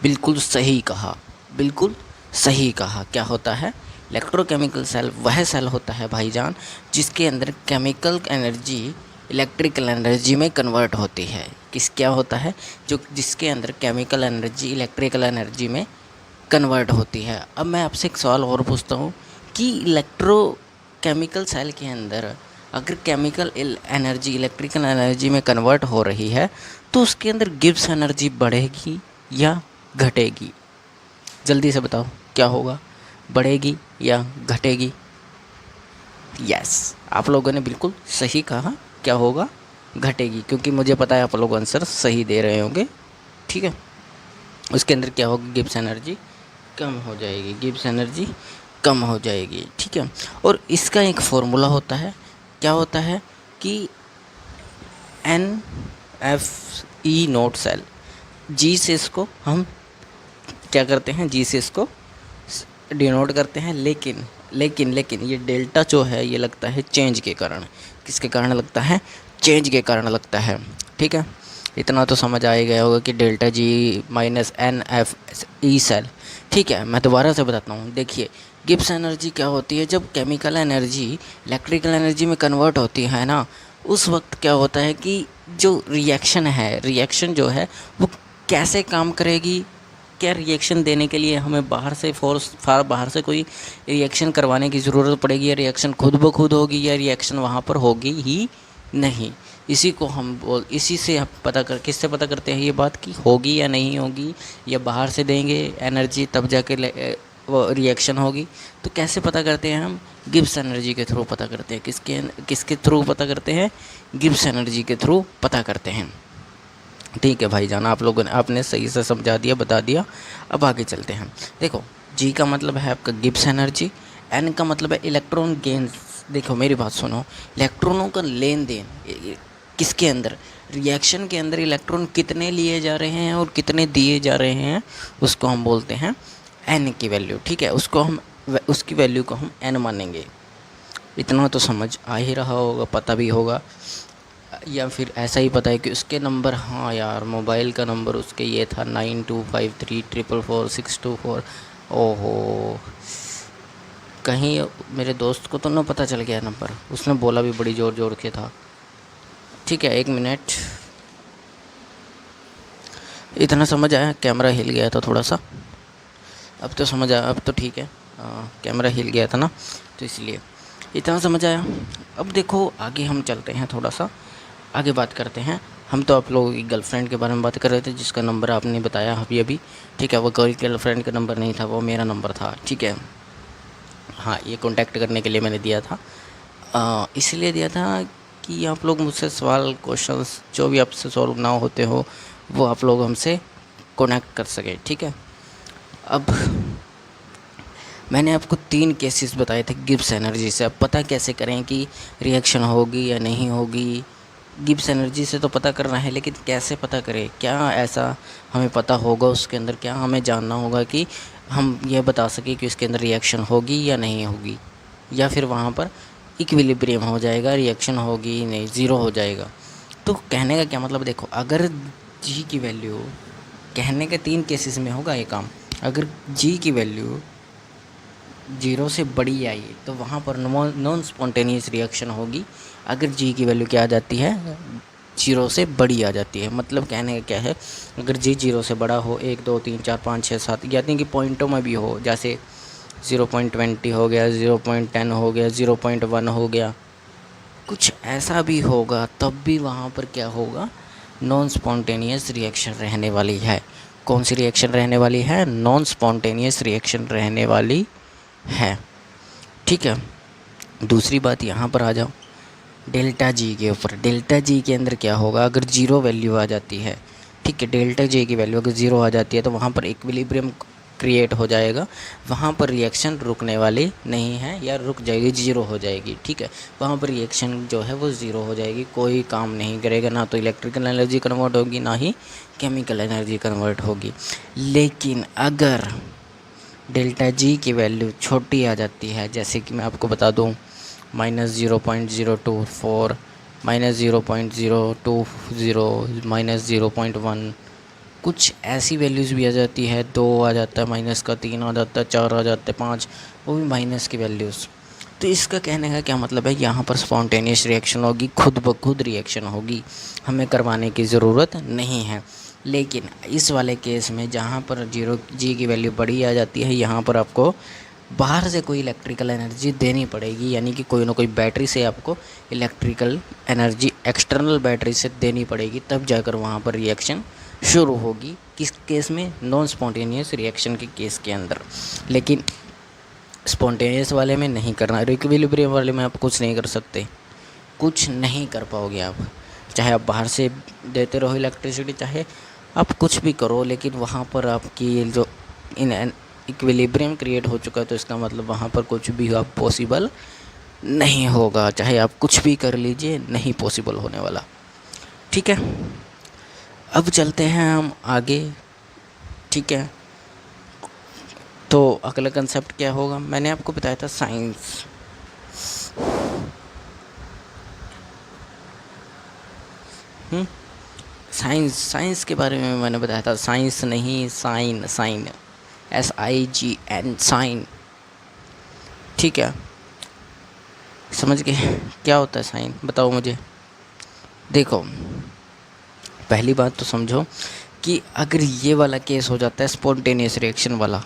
बिल्कुल सही कहा, बिल्कुल सही कहा। क्या होता है इलेक्ट्रोकेमिकल सेल? वह सेल होता है भाईजान जिसके अंदर केमिकल एनर्जी इलेक्ट्रिकल एनर्जी में कन्वर्ट होती है। क्या होता है, जो जिसके अंदर केमिकल एनर्जी इलेक्ट्रिकल एनर्जी में कन्वर्ट होती है। अब मैं आपसे एक सवाल और पूछता हूँ कि इलेक्ट्रोकेमिकल सेल के अंदर अगर केमिकल एनर्जी इलेक्ट्रिकल एनर्जी में कन्वर्ट हो रही है तो उसके अंदर गिब्स एनर्जी बढ़ेगी या घटेगी? जल्दी से बताओ क्या होगा। बढ़ेगी या घटेगी? यस, आप लोगों ने बिल्कुल सही कहा, क्या होगा? घटेगी, क्योंकि मुझे पता है आप लोग आंसर सही दे रहे होंगे। ठीक है, उसके अंदर क्या होगी? गिब्स एनर्जी कम हो जाएगी, गिब्स एनर्जी कम हो जाएगी। ठीक है, और इसका एक फॉर्मूला होता है, क्या होता है कि NF(E0) सेल, जी से इसको हम क्या करते हैं? जी से इसको डिनोट करते हैं। लेकिन लेकिन लेकिन ये डेल्टा जो है ये लगता है चेंज के कारण। किसके कारण लगता है? चेंज के कारण लगता है। ठीक है, इतना तो समझ आ ही गया होगा कि delta G minus NF(E) cell. ठीक है, मैं दोबारा से बताता हूँ। देखिए, गिब्स एनर्जी क्या होती है? जब केमिकल एनर्जी इलेक्ट्रिकल एनर्जी में कन्वर्ट होती है ना, उस वक्त क्या होता है कि जो रिएक्शन है, रिएक्शन जो है वो कैसे काम करेगी? क्या रिएक्शन देने के लिए हमें बाहर से बाहर से कोई रिएक्शन करवाने की ज़रूरत पड़ेगी, या रिएक्शन खुद ब खुद होगी, या रिएक्शन वहाँ पर होगी ही नहीं? इसी से हम किससे पता करते हैं ये बात कि होगी या नहीं होगी, या बाहर से देंगे एनर्जी तब जाके वो रिएक्शन होगी? तो कैसे पता करते हैं हम? गिब्स एनर्जी के थ्रू पता करते हैं। किसके थ्रू पता करते हैं? गिब्स एनर्जी के थ्रू पता करते हैं। ठीक है भाईजान, आप लोगों ने आपने सही से समझा दिया, बता दिया। अब आगे चलते हैं। देखो, जी का मतलब है आपका गिब्स एनर्जी, एन का मतलब है इलेक्ट्रॉन गेन्स। देखो मेरी बात सुनो, इलेक्ट्रॉनों का लेन देन किसके अंदर? रिएक्शन के अंदर इलेक्ट्रॉन कितने लिए जा रहे हैं और कितने दिए जा रहे हैं, उसको हम बोलते हैं एन की वैल्यू। ठीक है, उसकी वैल्यू को हम एन मानेंगे। इतना तो समझ आ ही रहा होगा, पता भी होगा, या फिर ऐसा ही पता है कि उसके नंबर, हाँ यार, मोबाइल का नंबर उसके ये था 9253444624। ओहो, कहीं मेरे दोस्त को तो ना पता चल गया नंबर, उसने बोला भी बड़ी ज़ोर ज़ोर के था। ठीक है, 1 मिनट, इतना समझ आया? कैमरा हिल गया था थोड़ा सा, अब तो समझ आया, अब तो ठीक है। कैमरा हिल गया था ना, तो इसलिए इतना समझ आया। अब देखो आगे हम चलते हैं, थोड़ा सा आगे बात करते हैं। हम तो आप लोगों की गर्लफ्रेंड के बारे में बात कर रहे थे, जिसका नंबर आपने बताया अभी। ठीक है, वो कोई गर्लफ्रेंड का नंबर नहीं था, वो मेरा नंबर था। ठीक है, हाँ, ये कांटेक्ट करने के लिए मैंने दिया था। इसलिए दिया था कि आप लोग मुझसे सवाल, क्वेश्चंस जो भी आपसे सॉल्व ना होते हो, वो आप लोग हमसे कनेक्ट कर सकें। ठीक है, अब मैंने आपको 3 केसेस बताए थे गिब्स एनर्जी से। अब पता कैसे करें कि रिएक्शन होगी या नहीं होगी? गिब्स एनर्जी से तो पता करना है, लेकिन कैसे पता करें? क्या ऐसा हमें पता होगा उसके अंदर? क्या हमें जानना होगा कि हम ये बता सकें कि उसके अंदर रिएक्शन होगी या नहीं होगी, या फिर वहाँ पर इक्विलिब्रियम हो जाएगा, रिएक्शन होगी नहीं, ज़ीरो हो जाएगा? तो कहने का क्या मतलब, देखो, अगर जी की वैल्यू, कहने के 3 केसेस में होगा ये काम। अगर जी की वैल्यू 0 से बड़ी आई तो वहाँ पर नॉन स्पॉन्टेनियस रिएक्शन होगी। अगर जी की वैल्यू क्या आ जाती है? 0 से बड़ी आ जाती है। मतलब कहने का क्या है, अगर जी 0 से बड़ा हो, 1 2 3 4 5 6 7, यानी कि पॉइंटों में भी हो, जैसे 0.20 हो गया, 0.10 हो गया, 0.1 हो गया, कुछ ऐसा भी होगा, तब भी वहाँ पर क्या होगा? नॉन स्पॉन्टेनियस रिएक्शन रहने वाली है। कौन सी रिएक्शन रहने वाली है? नॉन स्पॉन्टेनियस रिएक्शन रहने वाली है। ठीक है, दूसरी बात यहाँ पर आ जाओ, डेल्टा जी के ऊपर। डेल्टा जी के अंदर क्या होगा? अगर 0 वैल्यू आ जाती है, ठीक है, डेल्टा जी की वैल्यू अगर 0 आ जाती है, तो वहाँ पर इक्विलिब्रियम क्रिएट हो जाएगा। वहाँ पर रिएक्शन रुकने वाली नहीं है, या रुक जाएगी, 0 हो जाएगी। ठीक है, वहाँ पर रिएक्शन जो है वो 0 हो जाएगी, कोई काम नहीं करेगा, ना तो इलेक्ट्रिकल एनर्जी कन्वर्ट होगी, ना ही केमिकल एनर्जी कन्वर्ट होगी। लेकिन अगर डेल्टा जी की वैल्यू छोटी आ जाती है, जैसे कि मैं आपको बता दूं, -0.024, -0.020, -0.1, कुछ ऐसी वैल्यूज़ भी आ जाती है। 2 आ जाता है, माइनस का 3 आ जाता है, 4 आ जाते हैं, 5, वो भी माइनस की वैल्यूज़। तो इसका कहने का क्या मतलब है? यहाँ पर स्पॉन्टेनियस रिएक्शन होगी, खुद ब खुद रिएक्शन होगी, हमें करवाने की ज़रूरत नहीं है। लेकिन इस वाले केस में जहाँ पर 0 जी की वैल्यू बड़ी आ जाती है, यहाँ पर आपको बाहर से कोई इलेक्ट्रिकल एनर्जी देनी पड़ेगी, यानी कि कोई ना कोई बैटरी से आपको इलेक्ट्रिकल एनर्जी एक्सटर्नल बैटरी से देनी पड़ेगी, तब जाकर वहाँ पर रिएक्शन शुरू होगी। किस केस में? नॉन स्पॉन्टेनियस रिएक्शन के केस के अंदर। लेकिन स्पॉन्टेनियस वाले में नहीं करना, इक्विलिब्रियम वाले में आप कुछ नहीं कर सकते, कुछ नहीं कर पाओगे आप। चाहे आप बाहर से देते रहो इलेक्ट्रिसिटी, चाहे आप कुछ भी करो, लेकिन वहाँ पर आपकी जो इन इक्विलिब्रियम क्रिएट हो चुका है, तो इसका मतलब वहाँ पर कुछ भी आप पॉसिबल नहीं होगा। चाहे आप कुछ भी कर लीजिए, नहीं पॉसिबल होने वाला। ठीक है, अब चलते हैं हम आगे। ठीक है, तो अगला कंसेप्ट क्या होगा, मैंने आपको बताया था साइंस। साइंस के बारे में मैंने बताया था, साइंस नहीं साइन, साइन SIGN, साइन। ठीक है, समझ गए क्या होता है साइन, बताओ मुझे। देखो, पहली बात तो समझो कि अगर ये वाला केस हो जाता है स्पॉन्टेनियस रिएक्शन वाला,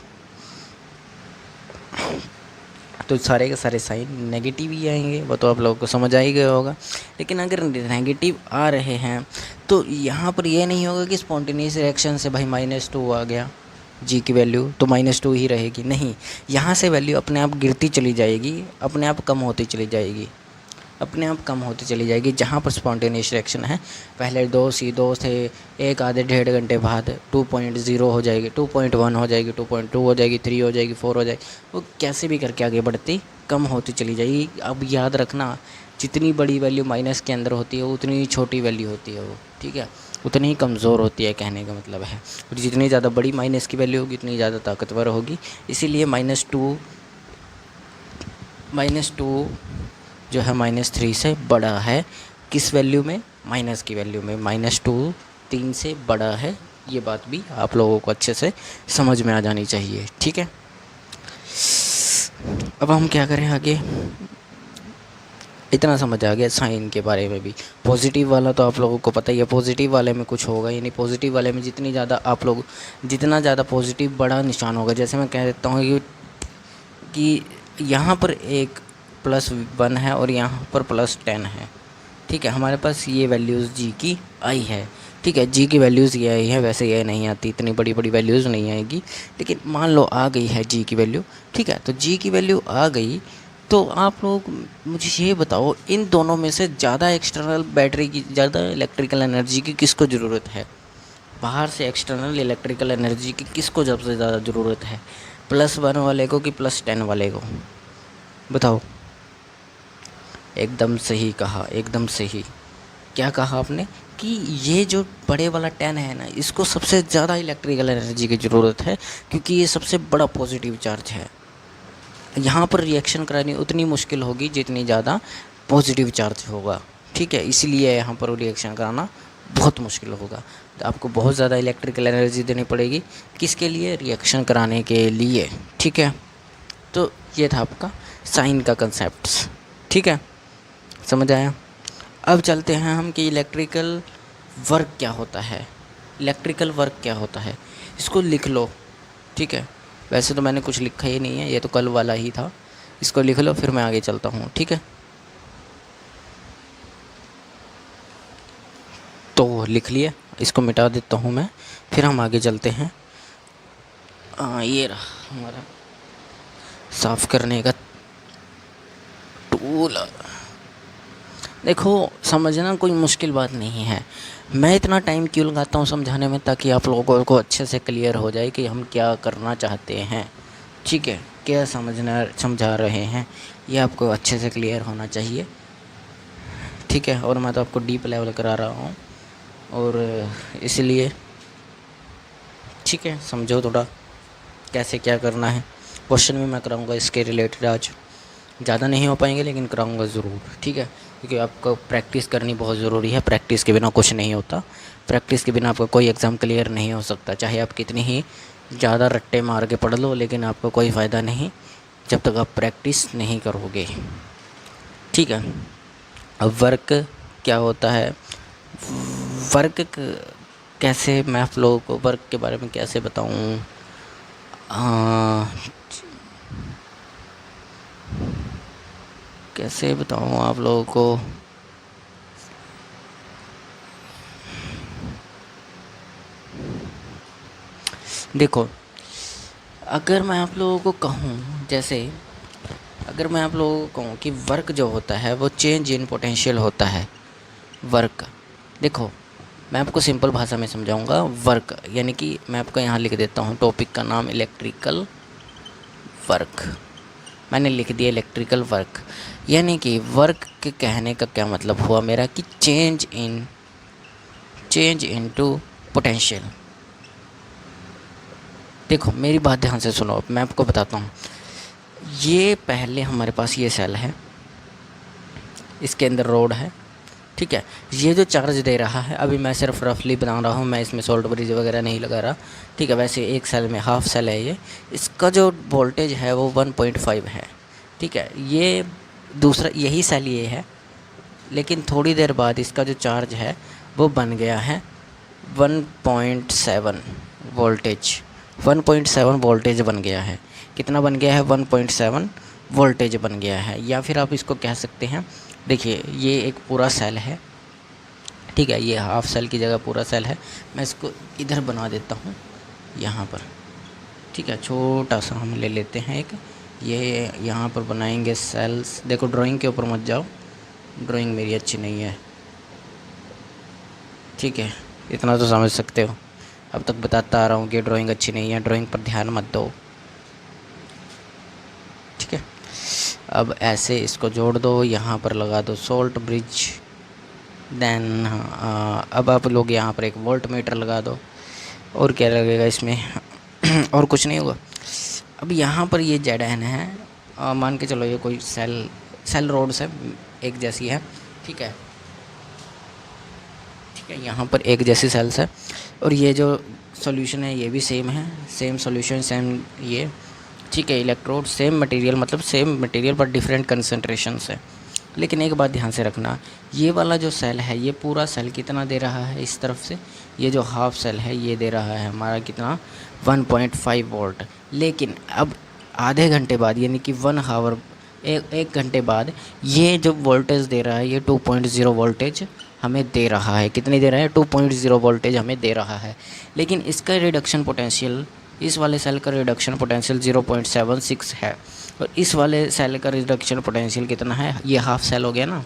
तो सारे के सारे साइन नेगेटिव ही आएंगे, वो तो आप लोगों को समझ आ ही गया होगा। लेकिन अगर नेगेटिव आ रहे हैं तो यहाँ पर ये नहीं होगा कि स्पॉन्टेनियस रिएक्शन से भाई -2 आ गया जी की वैल्यू, तो -2 ही रहेगी। नहीं, यहाँ से वैल्यू अपने आप गिरती चली जाएगी, अपने आप कम होती चली जाएगी, अपने आप कम होती चली जाएगी। जहाँ पर स्पॉन्टेनियस रिएक्शन है, पहले 2 C2 थे, एक आधे डेढ़ घंटे बाद 2.0 हो जाएगी, 2.1 हो जाएगी, 2.2 हो जाएगी, 3 हो जाएगी, 4 हो जाएगी, वो कैसे भी करके आगे बढ़ती कम होती चली जाएगी। अब याद रखना, जितनी बड़ी वैल्यू माइनस के अंदर होती है उतनी ही छोटी वैल्यू होती है वो, ठीक है, उतनी ही कमज़ोर होती है, कहने का मतलब है। और जितनी ज़्यादा बड़ी माइनस की वैल्यू होगी उतनी ज़्यादा ताकतवर होगी। इसीलिए -2 जो है -3 से बड़ा है, किस वैल्यू में, माइनस की वैल्यू में। -2 3 से बड़ा है, ये बात भी आप लोगों को अच्छे से समझ में आ जानी चाहिए। ठीक है, अब हम क्या करें आगे, इतना समझ आ गया साइन के बारे में भी। पॉजिटिव वाला तो आप लोगों को पता ही है, पॉजिटिव वाले में कुछ होगा ही नहीं। पॉजिटिव वाले में जितनी ज़्यादा पॉजिटिव बड़ा निशान होगा, जैसे मैं कह देता हूँ कि यहाँ पर एक +1 है और यहाँ पर +10 है। ठीक है, हमारे पास ये वैल्यूज़ जी की आई है। ठीक है, जी की वैल्यूज़ ये आई है, वैसे ये नहीं आती, इतनी बड़ी बड़ी वैल्यूज़ नहीं आएगी, लेकिन मान लो आ गई है जी की वैल्यू। ठीक है, तो जी की वैल्यू आ गई, तो आप लोग मुझे ये बताओ, इन दोनों में से ज़्यादा एक्सटर्नल बैटरी की, ज़्यादा इलेक्ट्रिकल एनर्जी की किसको ज़रूरत है? बाहर से एक्सटर्नल इलेक्ट्रिकल एनर्जी की किसको सबसे ज़्यादा ज़रूरत है? +1 वाले को कि +10 वाले को? बताओ। एकदम सही कहा, एकदम सही। क्या कहा आपने कि ये जो बड़े वाला 10 है ना, इसको सबसे ज़्यादा इलेक्ट्रिकल एनर्जी की ज़रूरत है, क्योंकि ये सबसे बड़ा पॉजिटिव चार्ज है। यहाँ पर रिएक्शन करानी उतनी मुश्किल होगी जितनी ज़्यादा पॉजिटिव चार्ज होगा। ठीक है, इसलिए यहाँ पर रिएक्शन कराना बहुत मुश्किल होगा, तो आपको बहुत ज़्यादा इलेक्ट्रिकल एनर्जी देनी पड़ेगी। किसके लिए? रिएक्शन कराने के लिए। ठीक है, तो ये था आपका साइन का कंसेप्ट। ठीक है, समझ आया? अब चलते हैं हम कि इलेक्ट्रिकल वर्क क्या होता है। इलेक्ट्रिकल वर्क क्या होता है, इसको लिख लो। ठीक है, वैसे तो मैंने कुछ लिखा ही नहीं है, ये तो कल वाला ही था, इसको लिख लो, फिर मैं आगे चलता हूँ। ठीक है, तो लिख लिया, इसको मिटा देता हूँ मैं, फिर हम आगे चलते हैं। ये रहा हमारा साफ़ करने का टूल। देखो, समझना कोई मुश्किल बात नहीं है। मैं इतना टाइम क्यों लगाता हूँ समझाने में, ताकि आप लोगों को अच्छे से क्लियर हो जाए कि हम क्या करना चाहते हैं। ठीक है, क्या समझा रहे हैं, ये आपको अच्छे से क्लियर होना चाहिए। ठीक है, और मैं तो आपको डीप लेवल करा रहा हूँ, और इसलिए ठीक है, समझो थोड़ा कैसे क्या करना है। क्वेश्चन भी मैं कराऊँगा इसके रिलेटेड, आज ज़्यादा नहीं हो पाएंगे लेकिन कराऊँगा ज़रूर। ठीक है, क्योंकि आपको प्रैक्टिस करनी बहुत ज़रूरी है। प्रैक्टिस के बिना कुछ नहीं होता, प्रैक्टिस के बिना आपका कोई एग्ज़ाम क्लियर नहीं हो सकता। चाहे आप कितनी ही ज़्यादा रट्टे मार के पढ़ लो, लेकिन आपको कोई फ़ायदा नहीं जब तक आप प्रैक्टिस नहीं करोगे। ठीक है, अब वर्क क्या होता है, वर्क कैसे, मैं आप लोगों को वर्क के बारे में कैसे बताऊँ। कैसे बताऊँ आप लोगों को, देखो, अगर मैं आप लोगों को कहूँ, जैसे अगर मैं आप लोगों को कहूँ कि वर्क जो होता है वो चेंज इन पोटेंशियल होता है। वर्क देखो, मैं आपको सिंपल भाषा में समझाऊंगा। वर्क यानी कि मैं आपको यहाँ लिख देता हूँ, टॉपिक का नाम इलेक्ट्रिकल वर्क। मैंने लिख दिया इलेक्ट्रिकल वर्क, यानी कि वर्क के कहने का क्या मतलब हुआ मेरा कि चेंज इनटू पोटेंशियल। देखो मेरी बात ध्यान से सुनो, मैं आपको बताता हूँ। ये पहले हमारे पास ये सेल है, इसके अंदर रोड है, ठीक है। ये जो चार्ज दे रहा है, अभी मैं सिर्फ रफली बना रहा हूँ, मैं इसमें सोल्ट ब्रिज वगैरह नहीं लगा रहा, ठीक है। वैसे एक सेल में हाफ सेल है ये, इसका जो वोल्टेज है वो 1.5 है, ठीक है। ये दूसरा यही सेल ये है, लेकिन थोड़ी देर बाद इसका जो चार्ज है वो बन गया है 1.7 वोल्टेज। 1.7 वोल्टेज बन गया है। कितना बन गया है? 1.7 वोल्टेज बन गया है। या फिर आप इसको कह सकते हैं, देखिए ये एक पूरा सेल है, ठीक है। ये हाफ सेल की जगह पूरा सेल है। मैं इसको इधर बना देता हूँ, यहाँ पर, ठीक है। छोटा सा हम ले लेते हैं एक, ये यहाँ पर बनाएंगे सेल्स। देखो ड्राइंग के ऊपर मत जाओ, ड्राइंग मेरी अच्छी नहीं है, ठीक है। इतना तो समझ सकते हो, अब तक बताता आ रहा हूँ कि ड्राइंग अच्छी नहीं है, ड्राइंग पर ध्यान मत दो, ठीक है। अब ऐसे इसको जोड़ दो, यहाँ पर लगा दो सोल्ट ब्रिज। देन अब आप लोग यहाँ पर एक वोल्ट मीटर लगा दो, और क्या लगेगा इसमें और कुछ नहीं होगा। अब यहाँ पर ये ZN है, मान के चलो ये कोई सेल रोड्स है, एक जैसी है, ठीक है, ठीक है। यहाँ पर एक जैसी सेल्स है, और ये जो सॉल्यूशन है ये भी सेम है, सेम सॉल्यूशन सेम ये, ठीक है। इलेक्ट्रोड सेम मटेरियल, मतलब सेम मटेरियल पर डिफरेंट कंसंट्रेशंस है। लेकिन एक बात ध्यान से रखना, ये वाला जो सेल है ये पूरा सेल कितना दे रहा है इस तरफ से, ये जो हाफ सेल है ये दे रहा है हमारा कितना, 1.5 वोल्ट। लेकिन अब आधे घंटे बाद, यानी कि 1 आवर, एक घंटे बाद ये जो वोल्टेज दे रहा है ये 2.0 वोल्टेज हमें दे रहा है। कितनी दे रहा है? 2.0 वोल्टेज हमें दे रहा है। लेकिन इसका रिडक्शन पोटेंशियल, इस वाले सेल का रिडक्शन पोटेंशियल 0.76 है, और इस वाले सेल का रिडक्शन पोटेंशियल कितना है? ये हाफ सेल हो गया ना,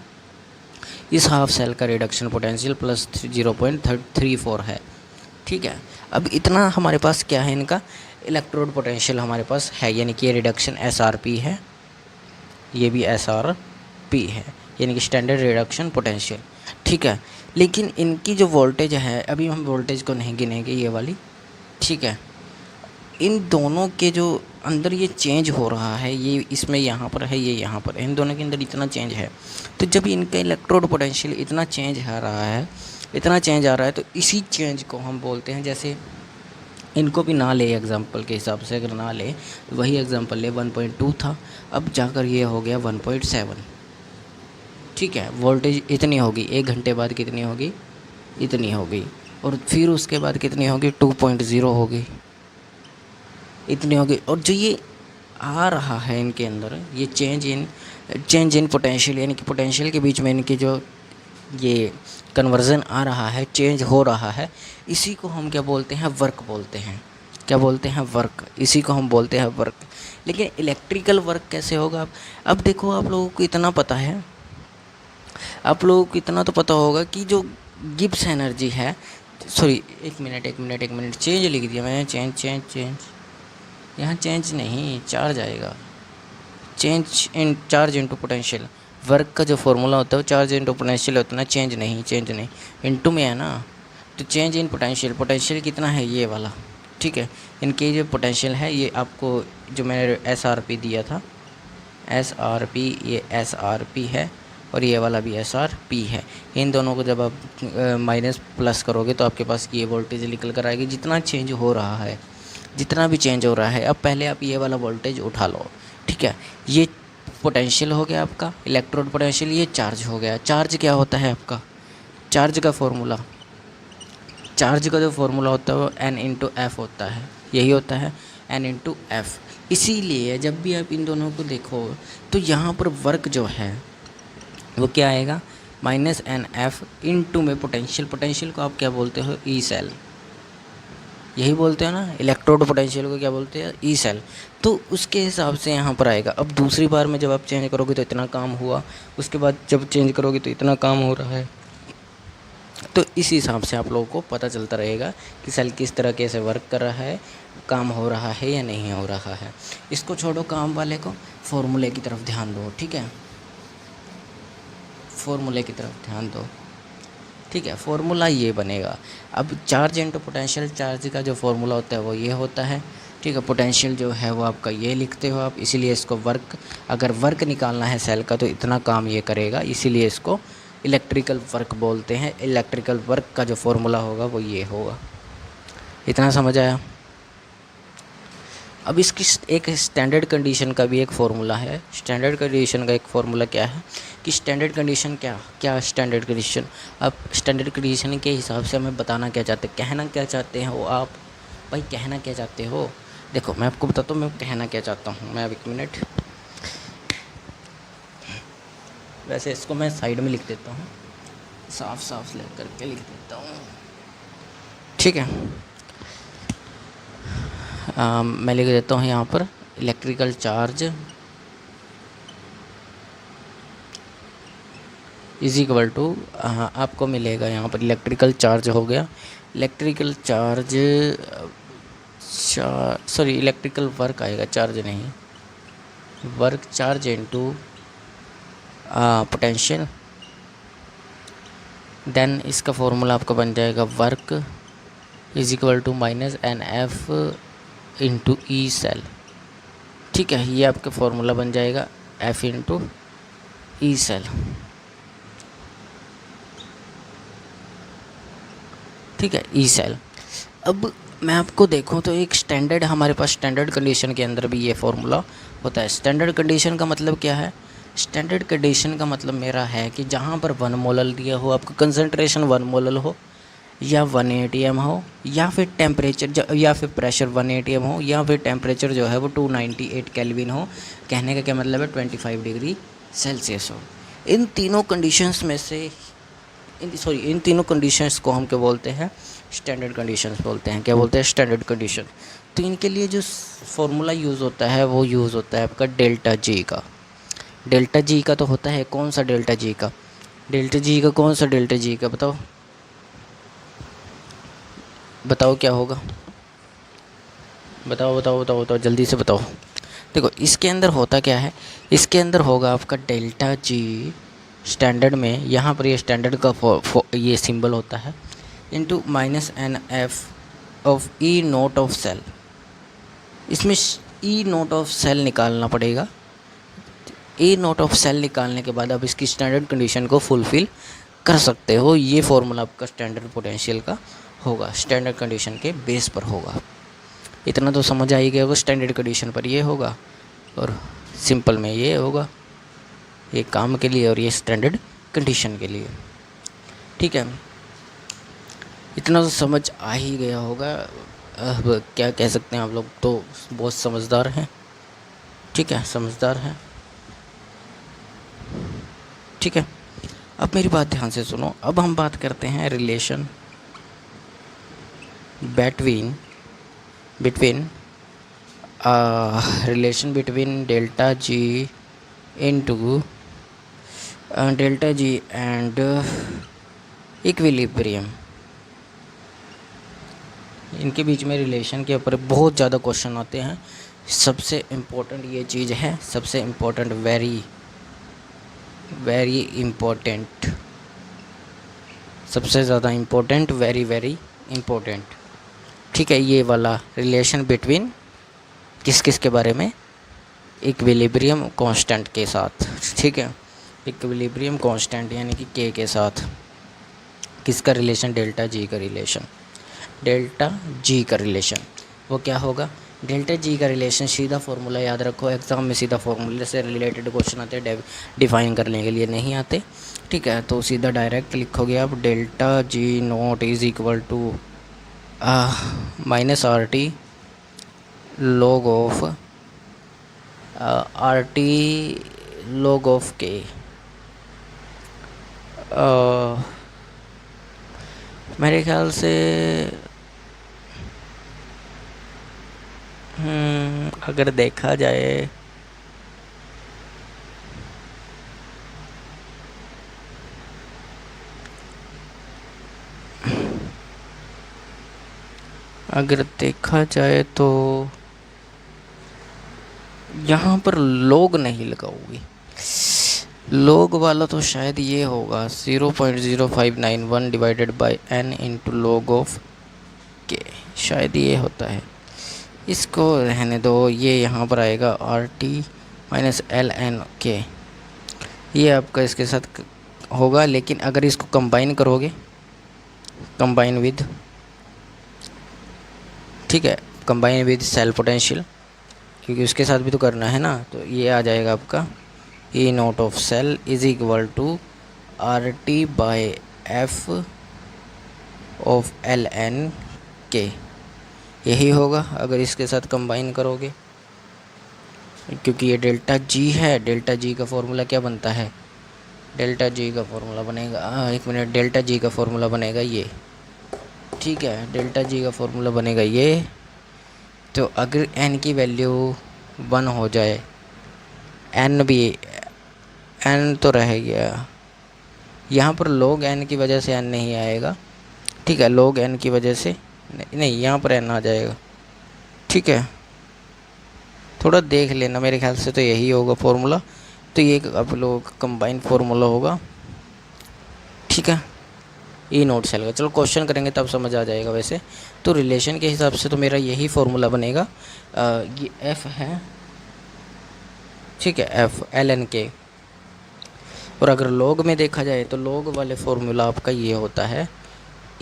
इस हाफ सेल का रिडक्शन पोटेंशियल प्लस 0.34 है, ठीक है। अब इतना हमारे पास क्या है, इनका इलेक्ट्रोड पोटेंशियल हमारे पास है, यानी कि ये रिडक्शन SRP है, ये भी SRP है, यानी कि स्टैंडर्ड रिडक्शन पोटेंशियल, ठीक है। लेकिन इनकी जो वोल्टेज है, अभी हम वोल्टेज को नहीं गिनेंगे ये वाली, ठीक है। इन दोनों के जो अंदर ये चेंज हो रहा है, ये इसमें यहाँ पर है, ये यहाँ पर है, इन दोनों के अंदर इतना चेंज है। तो जब इनका इलेक्ट्रोड पोटेंशियल इतना चेंज आ रहा है, इतना चेंज आ रहा है, तो इसी चेंज को हम बोलते हैं, जैसे इनको भी ना ले एग्जांपल के हिसाब से, अगर ना ले वही एग्जांपल ले, 1.2 था, अब जाकर ये हो गया 1.7, ठीक है। वोल्टेज इतनी होगी, एक घंटे बाद कितनी होगी? इतनी होगी, और फिर उसके बाद कितनी होगी? 2.0 होगी, इतनी होगी। और जो ये आ रहा है इनके अंदर, ये चेंज इन पोटेंशियल, यानी कि पोटेंशियल के बीच में इनकी जो ये कन्वर्जन आ रहा है, चेंज हो रहा है, इसी को हम क्या बोलते हैं? वर्क बोलते हैं। क्या बोलते हैं? वर्क। इसी को हम बोलते हैं वर्क। लेकिन इलेक्ट्रिकल वर्क कैसे होगा? अब देखो, आप लोगों को इतना पता है, आप लोगों को इतना तो पता होगा कि जो गिब्स एनर्जी है, सॉरी एक मिनट, चेंज लिख दिया मैंने, चेंज, यहाँ चेंज नहीं, चार्ज आएगा, चार्ज इनटू पोटेंशियल। वर्क का जो फॉर्मूला होता है वो चार्ज इनटू पोटेंशियल होता है ना, चेंज नहीं, इनटू में है ना। तो चेंज इन पोटेंशियल कितना है? ये वाला, ठीक है। इनके जो पोटेंशियल है, ये आपको जो मैंने SRP दिया था, SRP, ये SRP है, और ये वाला भी SRP है। इन दोनों को जब आप माइनस प्लस करोगे तो आपके पास ये वोल्टेज निकल कर आएगी। जितना चेंज हो रहा है, जितना भी चेंज हो रहा है, अब पहले आप ये वाला वोल्टेज उठा लो, ठीक है। ये पोटेंशियल हो गया आपका, इलेक्ट्रोड पोटेंशियल, ये चार्ज हो गया। चार्ज क्या होता है आपका? चार्ज का फॉर्मूला होता है वो N/F होता है, यही होता है N/F। इसीलिए जब भी आप इन दोनों को देखो तो यहाँ पर वर्क जो है वो क्या आएगा? -NF इंटू में पोटेंशियल को आप क्या बोलते हो? ई सेल, यही बोलते हैं ना, इलेक्ट्रोड पोटेंशियल को क्या बोलते हैं, ई सेल। तो उसके हिसाब से यहाँ पर आएगा। अब दूसरी बार में जब आप चेंज करोगे तो इतना काम हुआ, उसके बाद जब चेंज करोगे तो इतना काम हो रहा है। तो इस हिसाब से आप लोगों को पता चलता रहेगा कि सेल किस तरीके से वर्क कर रहा है, काम हो रहा है या नहीं हो रहा है। इसको छोड़ो, काम वाले को, फॉर्मूले की तरफ ध्यान दो, ठीक है, फॉर्मूले की तरफ ध्यान दो, ठीक है। फॉर्मूला ये बनेगा। अब चार्ज इनटू पोटेंशियल, चार्ज का जो फॉर्मूला होता है वो ये होता है, ठीक है। पोटेंशियल जो है वो आपका ये लिखते हो आप, इसीलिए इसको वर्क, अगर वर्क निकालना है सेल का तो इतना काम ये करेगा, इसीलिए इसको इलेक्ट्रिकल वर्क बोलते हैं। इलेक्ट्रिकल वर्क का जो फॉर्मूला होगा वो ये होगा। इतना समझ आया। अब इसकी एक स्टैंडर्ड कंडीशन का भी एक फ़ॉर्मूला है। स्टैंडर्ड कंडीशन का एक फ़ॉर्मूला क्या है कि स्टैंडर्ड कंडीशन क्या स्टैंडर्ड कंडीशन, अब स्टैंडर्ड कंडीशन के हिसाब से हमें बताना क्या चाहते, कहना क्या चाहते हैं वो आप भाई, कहना क्या चाहते हो। देखो मैं आपको बताता हूँ मैं कहना क्या चाहता हूँ। मैं अब 1 मिनट, वैसे इसको मैं साइड में लिख देता हूँ, साफ साफ ले करके लिख देता हूँ, ठीक है। मैं लिख देता हूँ यहाँ पर electrical charge is equal to, आपको मिलेगा यहाँ पर इलेक्ट्रिकल चार्ज हो गया, electrical charge, sorry electrical work आएगा, चार्ज नहीं, work, charge into potential. Then इसका फॉर्मूला आपका बन जाएगा work is equal to minus n F into E cell, ठीक है। ये आपका फॉर्मूला बन जाएगा एफ इंटू ई सेल, ठीक है, ई सेल। अब मैं आपको देखूं तो एक स्टैंडर्ड, हमारे पास स्टैंडर्ड कंडीशन के अंदर भी ये फॉर्मूला होता है। स्टैंडर्ड कंडीशन का मतलब क्या है, स्टैंडर्ड कंडीशन का मतलब मेरा है कि जहाँ पर 1 मोलल दिया हो, आपका कंसंट्रेशन 1 मोलल हो, या 1 atm हो, या फिर टेम्परेचर या फिर प्रेशर 1 atm हो, या फिर टेम्परेचर जो है वो 298 केल्विन हो, कहने का क्या मतलब है 25 डिग्री सेल्सियस हो। इन तीनों कंडीशंस में से इन तीनों कंडीशंस को हम क्या बोलते हैं, स्टैंडर्ड कंडीशंस बोलते हैं। क्या बोलते हैं, स्टैंडर्ड कंडीशन। तो इनके लिए जो फॉर्मूला यूज़ होता है वो यूज़ होता है आपका डेल्टा जी का। डेल्टा जी का तो होता है, कौन सा डेल्टा जी का, डेल्टा जी का कौन सा डेल्टा जी का, बताओ बताओ क्या होगा, बताओ बताओ बताओ बताओ जल्दी से बताओ। देखो इसके अंदर होता क्या है, इसके अंदर होगा आपका डेल्टा जी स्टैंडर्ड में, यहाँ पर ये स्टैंडर्ड का ये सिंबल होता है, into minus n F of E naught of cell. इसमें ई नोट ऑफ सेल निकालना पड़ेगा। ई नोट ऑफ सेल निकालने के बाद आप इसकी स्टैंडर्ड कंडीशन को फुलफ़िल कर सकते हो। ये फॉर्मूला आपका स्टैंडर्ड पोटेंशियल का होगा, स्टैंडर्ड कंडीशन के बेस पर होगा। इतना तो समझ आ ही गया होगा, स्टैंडर्ड कंडीशन पर ये होगा और सिंपल में ये होगा, ये काम के लिए और ये स्टैंडर्ड कंडीशन के लिए, ठीक है। इतना तो समझ आ ही गया होगा। अब क्या कह सकते हैं, आप लोग तो बहुत समझदार हैं, ठीक है, समझदार हैं, ठीक है। अब मेरी बात ध्यान से सुनो। अब हम बात करते हैं relation between delta G into delta G and equilibrium. इनके बीच में रिलेशन के ऊपर बहुत ज़्यादा क्वेश्चन आते हैं। सबसे इम्पोर्टेंट ये चीज़ है, सबसे इम्पोर्टेंट, वेरी वेरी इम्पोर्टेंट, सबसे ज़्यादा इम्पोर्टेंट, वेरी वेरी इम्पोर्टेंट, ठीक है। ये वाला रिलेशन बिटवीन किस किस के बारे में, इक्विलिब्रियम कांस्टेंट के साथ, ठीक है। इक्विलिब्रियम कांस्टेंट यानी कि के साथ किसका रिलेशन, डेल्टा जी का रिलेशन। डेल्टा जी का रिलेशन वो क्या होगा, डेल्टा जी का रिलेशन, सीधा फार्मूला याद रखो, एग्ज़ाम में सीधा फार्मूले से रिलेटेड क्वेश्चन आते हैं, डिफाइन करने के लिए नहीं आते, ठीक है। तो सीधा डायरेक्ट लिखोगे आप, delta G naught is equal to minus R T log of R T log of K. मेरे ख्याल से अगर देखा जाए तो यहाँ पर log नहीं लगाओगे। log वाला तो शायद ये होगा 0.0591 divided bye n into log of k, शायद ये होता है। इसको रहने दो, ये यहाँ पर आएगा RT माइनस LN k, ये आपका इसके साथ होगा। लेकिन अगर इसको कंबाइन करोगे, कंबाइन विद, ठीक है, कंबाइन विद सेल पोटेंशियल, क्योंकि उसके साथ भी तो करना है ना, तो ये आ जाएगा आपका E naught of cell is equal to RT by F of LN k, यही होगा अगर इसके साथ कंबाइन करोगे। क्योंकि ये डेल्टा जी है, डेल्टा जी का फॉर्मूला क्या बनता है, डेल्टा जी का फॉर्मूला बनेगा, एक मिनट, डेल्टा जी का फॉर्मूला बनेगा ये, ठीक है, डेल्टा जी का फॉर्मूला बनेगा ये। तो अगर n की वैल्यू 1 हो जाए, n भी, n तो रह गया यहाँ पर, log n की वजह से n नहीं आएगा, ठीक है, log n की वजह से नहीं, यहाँ पर n आ जाएगा, ठीक है। थोड़ा देख लेना, मेरे ख्याल से तो यही होगा फॉर्मूला, तो ये आप लोग कंबाइन फार्मूला होगा, ठीक है, ई नोट सेल का। चलो क्वेश्चन करेंगे तब समझ आ जाएगा। वैसे तो रिलेशन के हिसाब से तो मेरा यही फार्मूला बनेगा, ये एफ है, ठीक है, एफ LN k। और अगर लॉग में देखा जाए तो लॉग वाले फार्मूला आपका ये होता है,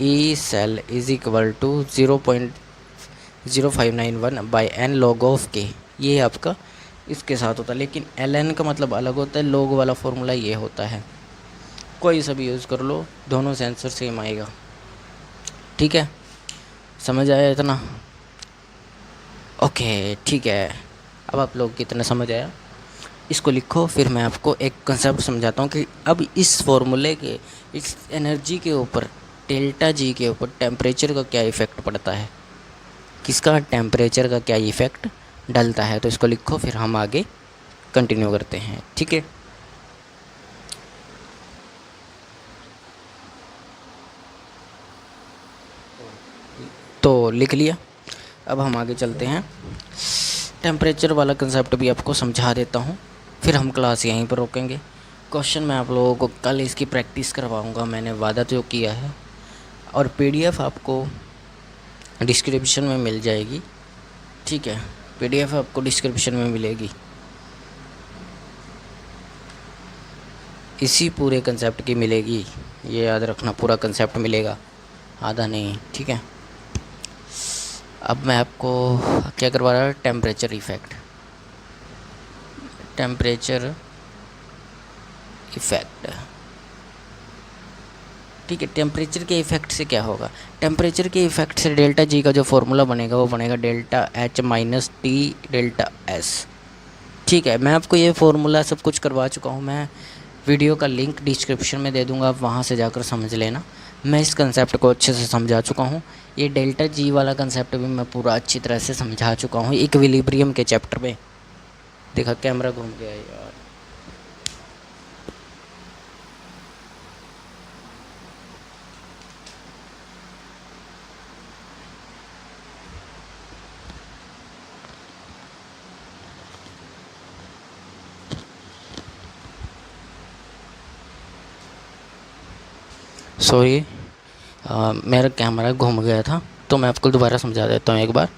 E cell is equal to 0.0591 by n log of k, ये आपका इसके साथ होता है। लेकिन LN का मतलब अलग होता है, लॉग वाला फार्मूला ये होता है। कोई सा भी यूज़ कर लो, दोनों से आंसर सेम आएगा, ठीक है, समझ आया इतना? ओके, ठीक है, अब आप लोग कितना समझ आया इसको लिखो, फिर मैं आपको एक कंसेप्ट समझाता हूँ कि अब इस फॉर्मूले के, इस एनर्जी के ऊपर, डेल्टा जी के ऊपर टेम्परेचर का क्या इफ़ेक्ट पड़ता है, किसका टेम्परेचर का क्या इफ़ेक्ट डलता है। तो इसको लिखो, फिर हम आगे कंटिन्यू करते हैं, ठीक है। तो लिख लिया, अब हम आगे चलते हैं। टेम्परेचर वाला कंसेप्ट भी आपको समझा देता हूँ, फिर हम क्लास यहीं पर रोकेंगे। क्वेश्चन मैं आप लोगों को कल इसकी प्रैक्टिस करवाऊँगा, मैंने वादा तो किया है, और PDF आपको डिस्क्रिप्शन में मिल जाएगी, ठीक है, PDF आपको डिस्क्रिप्शन में मिलेगी। इसी पूरे कंसेप्ट की मिलेगी, ये याद रखना, पूरा कंसेप्ट मिलेगा, आधा नहीं, ठीक है। अब मैं आपको क्या करवा रहा हूँ, टेम्परेचर इफ़ेक्ट, टेम्परेचर इफ़ेक्ट, ठीक है। टेम्परेचर के इफ़ेक्ट से क्या होगा, टेम्परेचर के इफ़ेक्ट से डेल्टा जी का जो फॉर्मूला बनेगा वो बनेगा delta H minus T delta S, ठीक है। मैं आपको ये फार्मूला सब कुछ करवा चुका हूँ, मैं वीडियो का लिंक डिस्क्रिप्शन में दे दूँगा, आप वहाँ से जाकर समझ लेना। मैं इस कंसेप्ट को अच्छे से समझा चुका हूँ, ये डेल्टा जी वाला कंसेप्ट भी मैं पूरा अच्छी तरह से समझा चुका हूँ इक्विलिब्रियम के चैप्टर में। देखा कैमरा घूम गया यार, सॉरी, मेरा कैमरा घूम गया था, तो मैं आपको दोबारा समझा देता हूँ एक बार।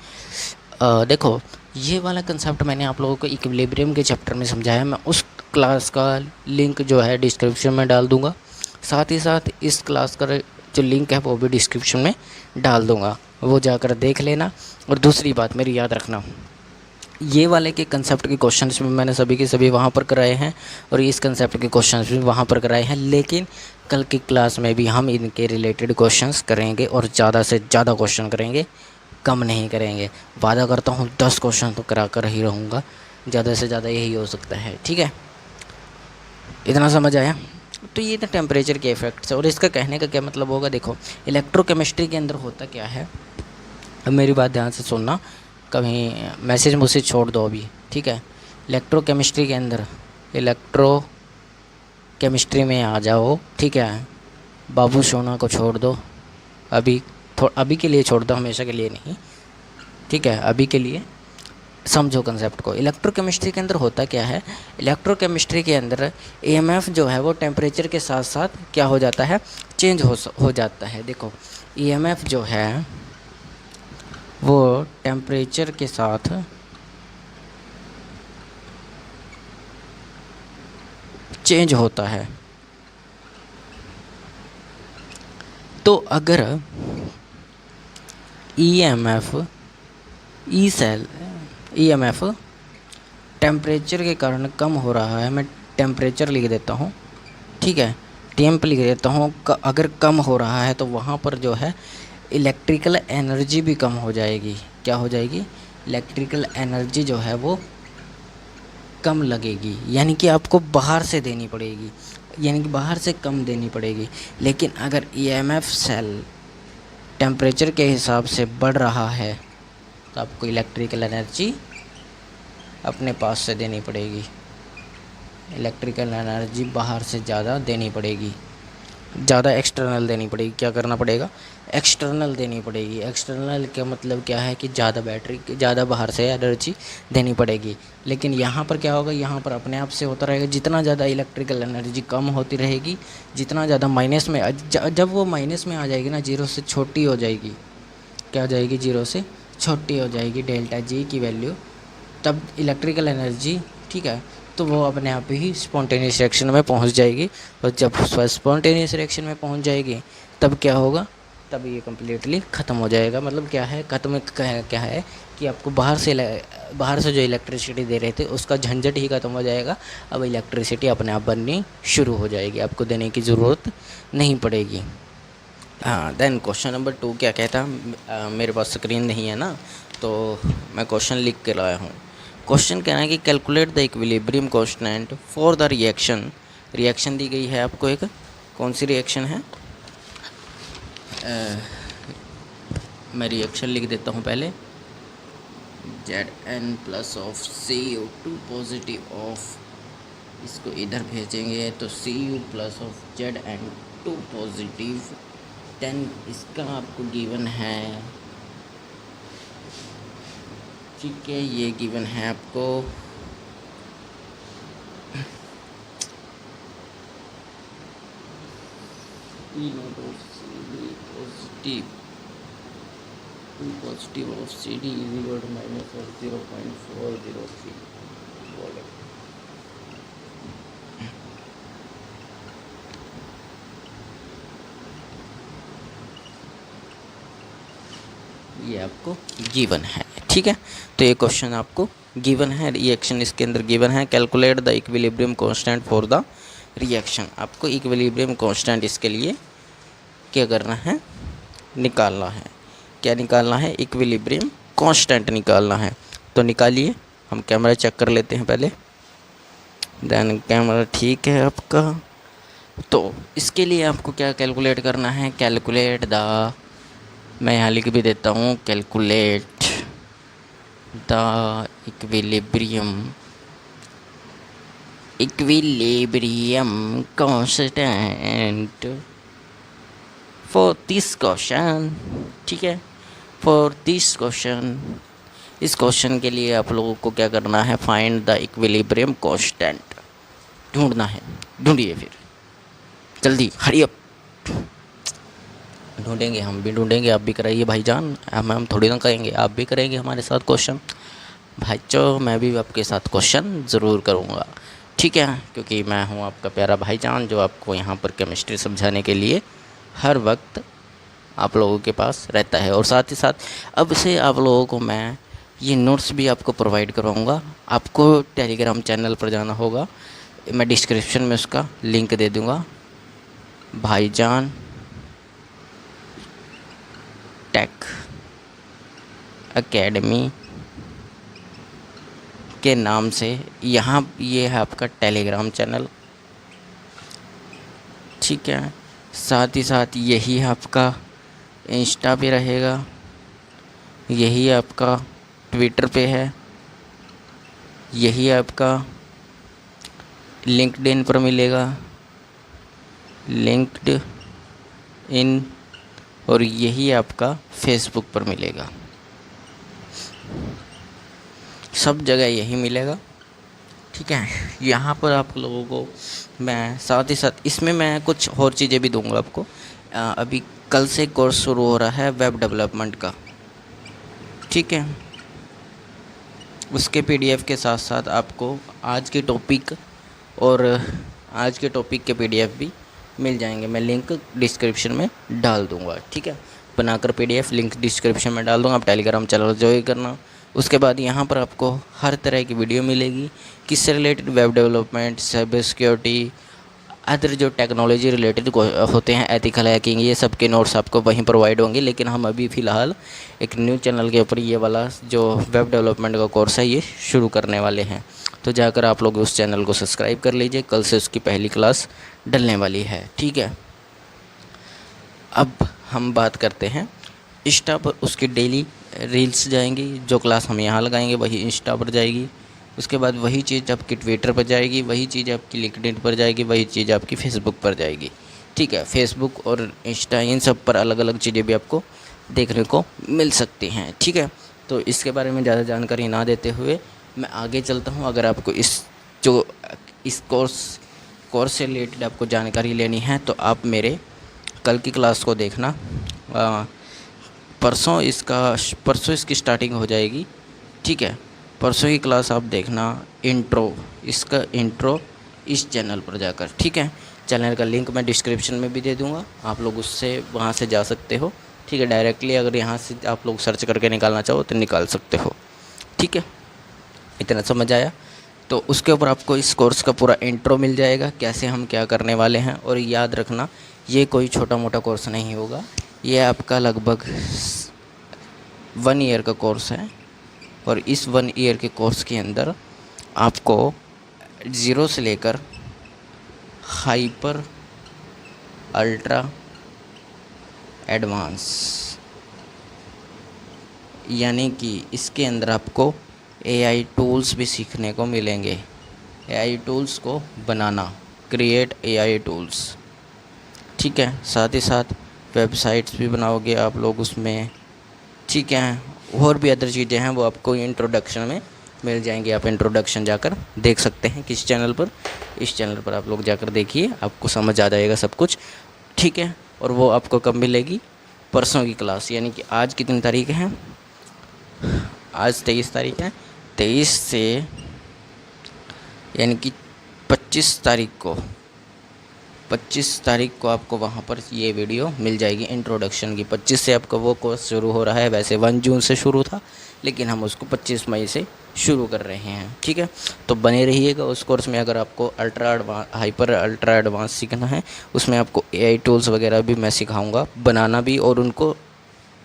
देखो, ये वाला कंसेप्ट मैंने आप लोगों को इक्विलिब्रियम के चैप्टर में समझाया, मैं उस क्लास का लिंक जो है डिस्क्रिप्शन में डाल दूँगा, साथ ही साथ इस क्लास का जो लिंक है वो भी डिस्क्रिप्शन में डाल दूँगा, वो जाकर देख लेना। और दूसरी बात मेरी याद रखना, ये वाले के कंसेप्ट के क्वेश्चंस भी मैंने सभी के सभी वहाँ पर कराए हैं, और इस कंसेप्ट के क्वेश्चंस भी वहाँ पर कराए हैं, लेकिन कल की क्लास में भी हम इनके रिलेटेड क्वेश्चंस करेंगे, और ज़्यादा से ज़्यादा क्वेश्चन करेंगे, कम नहीं करेंगे। वादा करता हूँ 10 क्वेश्चन तो करा कर ही रहूँगा, ज़्यादा से ज़्यादा यही हो सकता है, ठीक है। इतना समझ आया? तो ये था टेम्परेचर के इफ़ेक्ट्स, और इसका कहने का क्या मतलब होगा। देखो, इलेक्ट्रोकेमिस्ट्री के अंदर होता क्या है, अब मेरी बात ध्यान से सुनना। कहीं मैसेज मुझसे छोड़ दो अभी, ठीक है। इलेक्ट्रोकेमिस्ट्री के अंदर इलेक्ट्रोकेमिस्ट्री में आ जाओ, ठीक है। बाबू सोना को छोड़ दो अभी, अभी के लिए छोड़ दो, हमेशा के लिए नहीं, ठीक है। अभी के लिए समझो कंसेप्ट को। इलेक्ट्रोकेमिस्ट्री के अंदर होता क्या है, इलेक्ट्रोकेमिस्ट्री के अंदर ईएमएफ जो है वो टेम्परेचर के साथ साथ क्या हो जाता है, चेंज हो जाता है। देखो ईएमएफ जो है वो टेम्परेचर के साथ चेंज होता है। तो अगर ईएमएफ ईएमएफ टेम्परेचर के कारण कम हो रहा है, मैं टेम्परेचर लिख देता हूँ, ठीक है, टेम्प लिख देता हूँ। अगर कम हो रहा है तो वहाँ पर जो है इलेक्ट्रिकल एनर्जी भी कम हो जाएगी। क्या हो जाएगी, इलेक्ट्रिकल एनर्जी जो है वो कम लगेगी, यानी कि आपको बाहर से देनी पड़ेगी, यानी कि बाहर से कम देनी पड़ेगी। लेकिन अगर ईएमएफ सेल टेम्परेचर के हिसाब से बढ़ रहा है तो आपको इलेक्ट्रिकल एनर्जी अपने पास से देनी पड़ेगी, इलेक्ट्रिकल एनर्जी बाहर से ज़्यादा देनी पड़ेगी, ज़्यादा एक्सटर्नल देनी पड़ेगी। क्या करना पड़ेगा, एक्सटर्नल देनी पड़ेगी। एक्सटर्नल का मतलब क्या है कि ज़्यादा बाहर से एनर्जी देनी पड़ेगी। लेकिन यहाँ पर क्या होगा, यहाँ पर अपने आप से होता रहेगा। जितना ज़्यादा इलेक्ट्रिकल एनर्जी कम होती रहेगी, जितना ज़्यादा माइनस में जब वो माइनस में आ जाएगी ना, जीरो से छोटी हो जाएगी, क्या हो जाएगी, जीरो से छोटी हो जाएगी डेल्टा जी की वैल्यू, तब इलेक्ट्रिकल एनर्जी, ठीक है, तो वो अपने आप ही स्पॉन्टेनियस रिएक्शन में पहुंच जाएगी। और जब स्पॉन्टेनियस रिएक्शन में पहुंच जाएगी तब क्या होगा, तब ये कम्प्लीटली ख़त्म हो जाएगा। मतलब क्या है, क्या है कि आपको बाहर से जो इलेक्ट्रिसिटी दे रहे थे उसका झंझट ही ख़त्म हो जाएगा। अब इलेक्ट्रिसिटी अपने आप बननी शुरू हो जाएगी, आपको देने की ज़रूरत नहीं पड़ेगी। हाँ, देन क्वेश्चन नंबर 2 क्या कहता है, मेरे पास स्क्रीन नहीं है ना, तो मैं क्वेश्चन लिख के लाया हूँ। क्वेश्चन कहना है कि calculate the equilibrium constant for the reaction दी गई है आपको। एक कौन सी रिएक्शन है, मैं रिएक्शन लिख देता हूँ पहले। Zn plus of CO2 positive of, इसको इधर भेजेंगे तो Cu plus of Zn2 positive, then इसका आपको गिवन है, ठीक है, ये गिवन है आपको positive of CD is equal to minus of 0.403 volt. ये आपको गिवन है, ठीक है। तो ये क्वेश्चन आपको गिवन है, रिएक्शन इसके अंदर गिवन है। Calculate the equilibrium constant for the reaction, आपको इक्विलिब्रियम कांस्टेंट इसके लिए क्या करना है, निकालना है। क्या निकालना है, इक्विलिब्रियम कांस्टेंट निकालना है। तो निकालिए, हम कैमरा चेक कर लेते हैं पहले। देन कैमरा ठीक है आपका। तो इसके लिए आपको क्या कैलकुलेट करना है, कैलकुलेट द, मैं यहाँ लिख भी देता हूँ, calculate the equilibrium constant for this question, ठीक है, फॉर दिस क्वेश्चन। इस क्वेश्चन के लिए आप लोगों को क्या करना है, फाइंड द इक्विलिब्रियम कांस्टेंट ढूंढना है। ढूंढिए फिर जल्दी, हरी अप। ढूंढेंगे, हम भी ढूंढेंगे, आप भी कराइए भाईजान, हम थोड़ी ना करेंगे, आप भी करेंगे हमारे साथ क्वेश्चन। भाईचो मैं भी आपके साथ क्वेश्चन ज़रूर करूँगा, ठीक है, क्योंकि मैं हूँ आपका प्यारा भाईजान जो आपको यहाँ पर केमिस्ट्री समझाने के लिए हर वक्त आप लोगों के पास रहता है। और साथ ही साथ अब से आप लोगों को मैं ये नोट्स भी आपको प्रोवाइड करवाऊँगा। आपको टेलीग्राम चैनल पर जाना होगा, मैं डिस्क्रिप्शन में उसका लिंक दे दूँगा, भाईजान टेक एकेडमी के नाम से। यहाँ ये है आपका टेलीग्राम चैनल, ठीक है। साथ ही साथ यही आपका इंस्टा पे रहेगा, यही आपका ट्विटर पे है, यही आपका लिंक्डइन पर मिलेगा, लिंक्ड इन, और यही आपका फेसबुक पर मिलेगा। सब जगह यही मिलेगा, ठीक है। यहाँ पर आप लोगों को मैं साथ ही साथ इसमें मैं कुछ और चीज़ें भी दूंगा आपको। अभी कल से कोर्स शुरू हो रहा है वेब डेवलपमेंट का, ठीक है। उसके पीडीएफ के साथ साथ आपको आज के टॉपिक और आज के टॉपिक के पीडीएफ भी मिल जाएंगे। मैं लिंक डिस्क्रिप्शन में डाल दूंगा, ठीक है। बनाकर पीडीएफ लिंक डिस्क्रिप्शन में डाल दूंगा, आप टेलीग्राम चैनल ज्वाइन करना। उसके बाद यहाँ पर आपको हर तरह की वीडियो मिलेगी, किससे related, web development, cyber security, other जो टेक्नोलॉजी रिलेटेड होते हैं, एथिकल हैकिंग, ये सब के नोट्स आपको वहीं प्रोवाइड होंगे। लेकिन हम अभी फ़िलहाल एक न्यू चैनल के ऊपर ये वाला जो वेब डेवलपमेंट का कोर्स है ये शुरू करने वाले हैं। तो जाकर आप लोग उस चैनल को सब्सक्राइब कर लीजिए, कल से उसकी पहली क्लास डलने वाली है, ठीक है। अब हम बात करते हैं इंस्टा पर, उसकी डेली रील्स जाएंगी, जो क्लास हम यहाँ लगाएंगे वही इंस्टा पर जाएगी। उसके बाद वही चीज़ आपकी ट्विटर पर जाएगी, वही चीज़ आपकी लिंक्डइन पर जाएगी, वही चीज़ आपकी फेसबुक पर जाएगी, ठीक है। फेसबुक और इंस्टा इन सब पर अलग अलग चीज़ें भी आपको देखने को मिल सकती हैं, ठीक है। तो इसके बारे में ज़्यादा जानकारी ना देते हुए मैं आगे चलता हूँ। अगर आपको इस कोर्स से रिलेटेड आपको जानकारी लेनी है तो आप मेरे कल की क्लास को देखना। परसों इसकी स्टार्टिंग हो जाएगी, ठीक है। परसों की क्लास आप देखना, इसका इंट्रो इस चैनल पर जाकर, ठीक है। चैनल का लिंक मैं डिस्क्रिप्शन में भी दे दूँगा, आप लोग उससे वहाँ से जा सकते हो, ठीक है। डायरेक्टली अगर यहाँ से आप लोग सर्च करके निकालना चाहो तो निकाल सकते हो, ठीक है। इतना समझ आया? तो उसके ऊपर आपको इस कोर्स का पूरा इंट्रो मिल जाएगा, कैसे हम क्या करने वाले हैं। और याद रखना, ये कोई छोटा मोटा कोर्स नहीं होगा, ये आपका लगभग 1 ईयर का कोर्स है। और इस 1 ईयर के कोर्स के अंदर आपको 0 से लेकर हाइपर अल्ट्रा एडवांस, यानी कि इसके अंदर आपको एआई टूल्स भी सीखने को मिलेंगे। एआई टूल्स को बनाना, क्रिएट एआई टूल्स, ठीक है। साथ ही साथ वेबसाइट्स भी बनाओगे आप लोग उसमें, ठीक है। और भी अदर चीज़ें हैं वो आपको इंट्रोडक्शन में मिल जाएंगे। आप इंट्रोडक्शन जाकर देख सकते हैं किस चैनल पर, इस चैनल पर आप लोग जाकर देखिए, आपको समझ आ जाएगा सब कुछ, ठीक है। और वो आपको कब मिलेगी? परसों की क्लास, यानी कि आज कितनी तारीख है? आज 23 तारीख है। 23 से यानी कि 25 तारीख को आपको वहाँ पर ये वीडियो मिल जाएगी इंट्रोडक्शन की। 25 से आपका वो कोर्स शुरू हो रहा है, वैसे 1 जून से शुरू था, लेकिन हम उसको 25 मई से शुरू कर रहे हैं, ठीक है। तो बने रहिएगा उस कोर्स में। अगर आपको हाइपर अल्ट्रा एडवांस सीखना है, उसमें आपको एआई टूल्स वगैरह भी मैं सिखाऊंगा, बनाना भी और उनको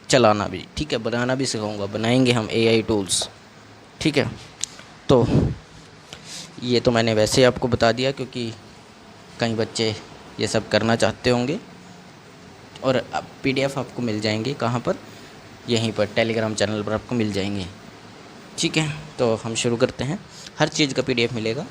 चलाना भी, ठीक है। बनाना भी सिखाऊंगा, बनाएंगे हम एआई टूल्स, ठीक है। तो ये तो मैंने वैसे ही आपको बता दिया, क्योंकि कई बच्चे ये सब करना चाहते होंगे। और पीडीएफ आपको मिल जाएंगे कहाँ पर? यहीं पर टेलीग्राम चैनल पर आपको मिल जाएंगे, ठीक है। तो हम शुरू करते हैं, हर चीज़ का पीडीएफ मिलेगा।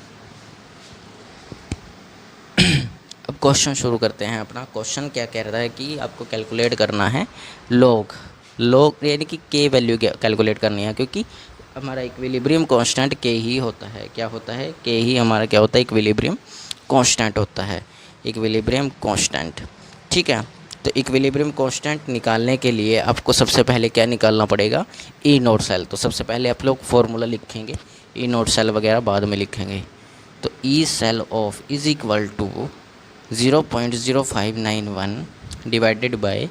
अब क्वेश्चन शुरू करते हैं अपना। क्वेश्चन क्या कह रहा है कि आपको कैलकुलेट करना है लॉग यानी कि के वैल्यू कैलकुलेट करनी है, क्योंकि हमारा इक्विलिब्रियम कांस्टेंट के ही होता है। क्या होता है? के ही हमारा क्या होता है? इक्विलिब्रियम कांस्टेंट होता है, इक्विलिब्रियम कांस्टेंट, ठीक है। तो इक्विलिब्रियम कांस्टेंट निकालने के लिए आपको सबसे पहले क्या निकालना पड़ेगा? ई नोट सेल। तो सबसे पहले आप लोग फॉर्मूला लिखेंगे, ई नोट सेल वगैरह बाद में लिखेंगे। तो E cell of is equal to 0.0591 divided by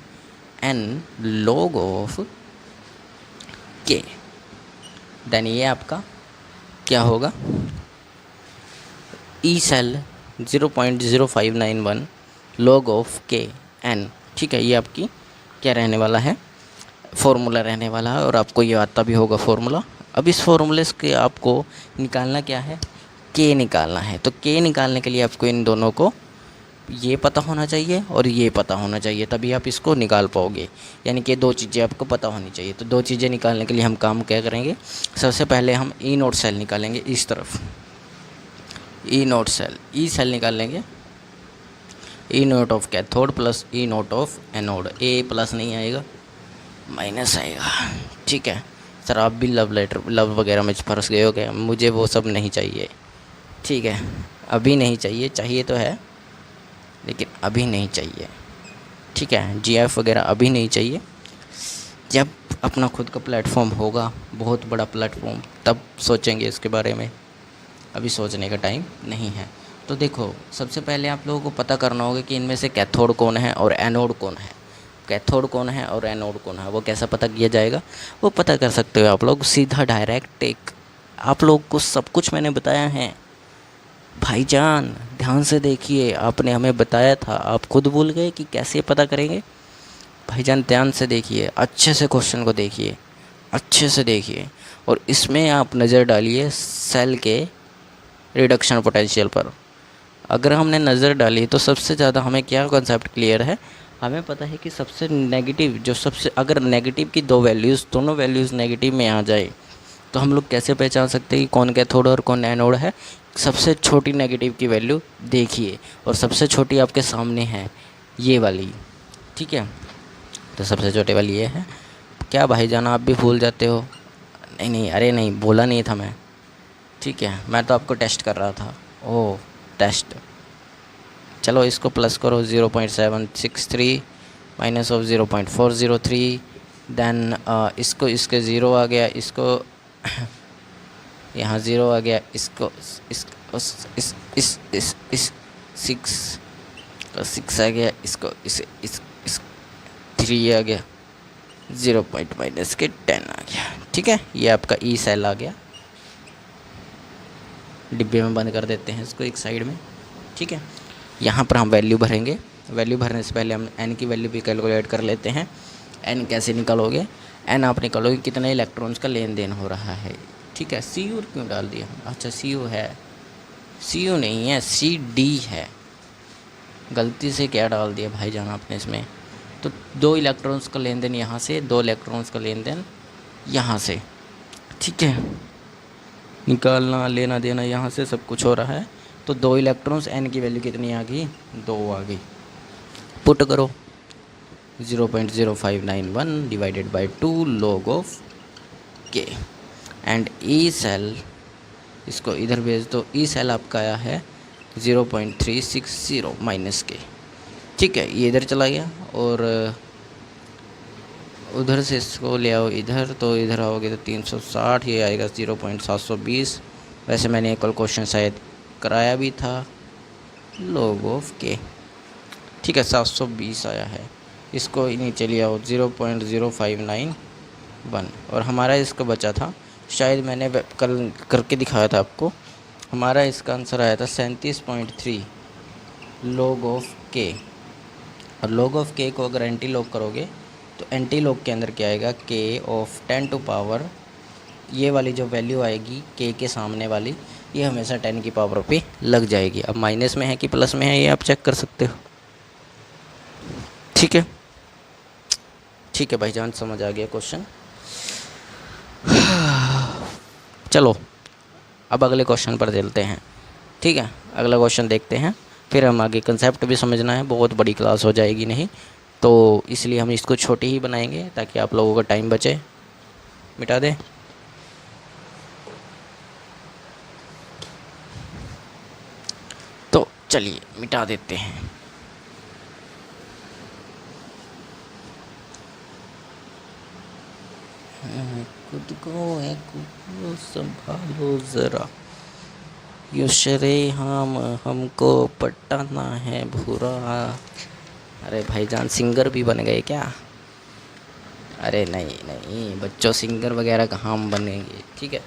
n log of K. Then ये आपका क्या होगा? E cell 0.0591 log of K n, ठीक है। ये आपकी क्या रहने वाला है? फॉर्मूला रहने वाला है, और आपको ये आता भी होगा फॉर्मूला। अब इस फॉर्मूले के आपको निकालना क्या है? के निकालना है। तो के निकालने के लिए आपको इन दोनों को ये पता होना चाहिए और ये पता होना चाहिए, तभी आप इसको निकाल पाओगे। यानी कि दो चीज़ें आपको पता होनी चाहिए। तो दो चीज़ें निकालने के लिए हम काम क्या करेंगे, सबसे पहले हम ई नोड सेल निकालेंगे। इस तरफ E naught cell, E cell निकाल लेंगे। E naught of cathode plus E naught of anode, a plus नहीं आएगा, माइनस आएगा। ठीक है सर, आप भी लव लेटर लव वगैरह में फंस गए हो क्या? मुझे वो सब नहीं चाहिए। ठीक है, अभी नहीं चाहिए, चाहिए तो है लेकिन अभी नहीं चाहिए। ठीक है, जीएफ वगैरह अभी नहीं चाहिए। जब अपना खुद का प्लेटफॉर्म होगा, बहुत बड़ा प्लेटफॉर्म, तब सोचेंगे इसके बारे में, अभी सोचने का टाइम नहीं है। तो देखो, सबसे पहले आप लोगों को पता करना होगा कि इनमें से कैथोड कौन है और एनोड कौन है। कैथोड कौन है और एनोड कौन है, वो कैसा पता किया जाएगा? वो पता कर सकते हो आप लोग सीधा, डायरेक्ट एक। आप लोग को सब कुछ मैंने बताया है भाईजान, ध्यान से देखिए। आपने हमें बताया था, आप खुद भूल गए कि कैसे पता करेंगे। भाईजान ध्यान से देखिए, अच्छे से क्वेश्चन को देखिए, अच्छे से देखिए, और इसमें आप नज़र डालिए सेल के रिडक्शन पोटेंशियल पर। अगर हमने नज़र डाली तो सबसे ज़्यादा हमें क्या कॉन्सेप्ट क्लियर है, हमें पता है कि सबसे नेगेटिव जो सबसे, अगर नेगेटिव की दो वैल्यूज़, दोनों वैल्यूज़ नेगेटिव में आ जाए तो हम लोग कैसे पहचान सकते हैं कि कौन कैथोड और कौन एनोड है? सबसे छोटी नेगेटिव की वैल्यू देखिए, और सबसे छोटी आपके सामने है ये वाली। ठीक है, तो सबसे छोटी वाली ये है। क्या भाईजान आप भी भूल जाते हो? नहीं नहीं, अरे नहीं, बोला नहीं था मैं। ठीक है, मैं तो आपको टेस्ट कर रहा था। ओह टेस्ट, चलो इसको प्लस करो, 0.763 माइनस ऑफ 0.403, देन इसको, इसके ज़ीरो आ गया, इसको यहाँ ज़ीरो आ गया, इसको इस 6 आ गया, इसको इस 3 आ गया, 0 पॉइंट माइनस के 10 आ गया। ठीक है, ये आपका ई सेल आ गया। डिब्बे में बंद कर देते हैं इसको एक साइड में। ठीक है, यहाँ पर हम वैल्यू भरेंगे। वैल्यू भरने से पहले हम एन की वैल्यू भी कैलकुलेट कर लेते हैं। एन कैसे निकालोगे? एन आप निकालोगे कितने इलेक्ट्रॉन्स का लेन देन हो रहा है। ठीक है, सी यू क्यों डाल दिया? अच्छा सी यू है, सी यू नहीं है, सी डी है। गलती से क्या डाल दिया भाईजान आपने इसमें? तो 2 इलेक्ट्रॉन्स का लेन देन यहाँ से, 2 इलेक्ट्रॉन्स का लेन देन यहाँ से। ठीक है, निकालना लेना देना यहाँ से सब कुछ हो रहा है। तो 2 इलेक्ट्रॉन्स, एन की वैल्यू कितनी आ गई? 2 आ गई। पुट करो, 0.0591 डिवाइडेड बाई 2 log ऑफ के। एंड ई सेल, इसको इधर भेज दो। ई सेल आपका आया है 0.360 माइनस के। ठीक है, ये इधर चला गया, और उधर से इसको ले आओ इधर, तो इधर आओगे तो 360, ये आएगा 0.720। वैसे मैंने एक और क्वेश्चन शायद कराया भी था, log ऑफ के। ठीक है, 720 आया है। इसको नीचे ले आओ, 0.0591, और हमारा इसका बचा था, शायद मैंने कल करके दिखाया था आपको। हमारा इसका आंसर आया था 37.3 log ऑफ के। और log ऑफ के को अगर एंटी लॉग करोगे तो एंटी लॉग के अंदर क्या आएगा? के ऑफ 10 टू पावर, ये वाली जो वैल्यू आएगी के सामने वाली, ये हमेशा 10 की पावर पे लग जाएगी। अब माइनस में है कि प्लस में है, ये आप चेक कर सकते हो। ठीक है, ठीक है भाईजान, समझ आ गया क्वेश्चन। चलो अब अगले क्वेश्चन पर चलते हैं। ठीक है, अगला क्वेश्चन देखते हैं, फिर हम आगे कंसेप्ट भी समझना है, बहुत बड़ी क्लास हो जाएगी नहीं, तो इसलिए हम इसको छोटी ही बनाएंगे ताकि आप लोगों का टाइम बचे। मिटा दें, तो चलिए मिटा देते हैं। खुद को संभालो ज़रा, युशरे हमको पटाना है भूरा। अरे भाईजान सिंगर भी बन गए क्या? अरे नहीं नहीं बच्चों, सिंगर वगैरह कहाँ हम बनेंगे। ठीक है,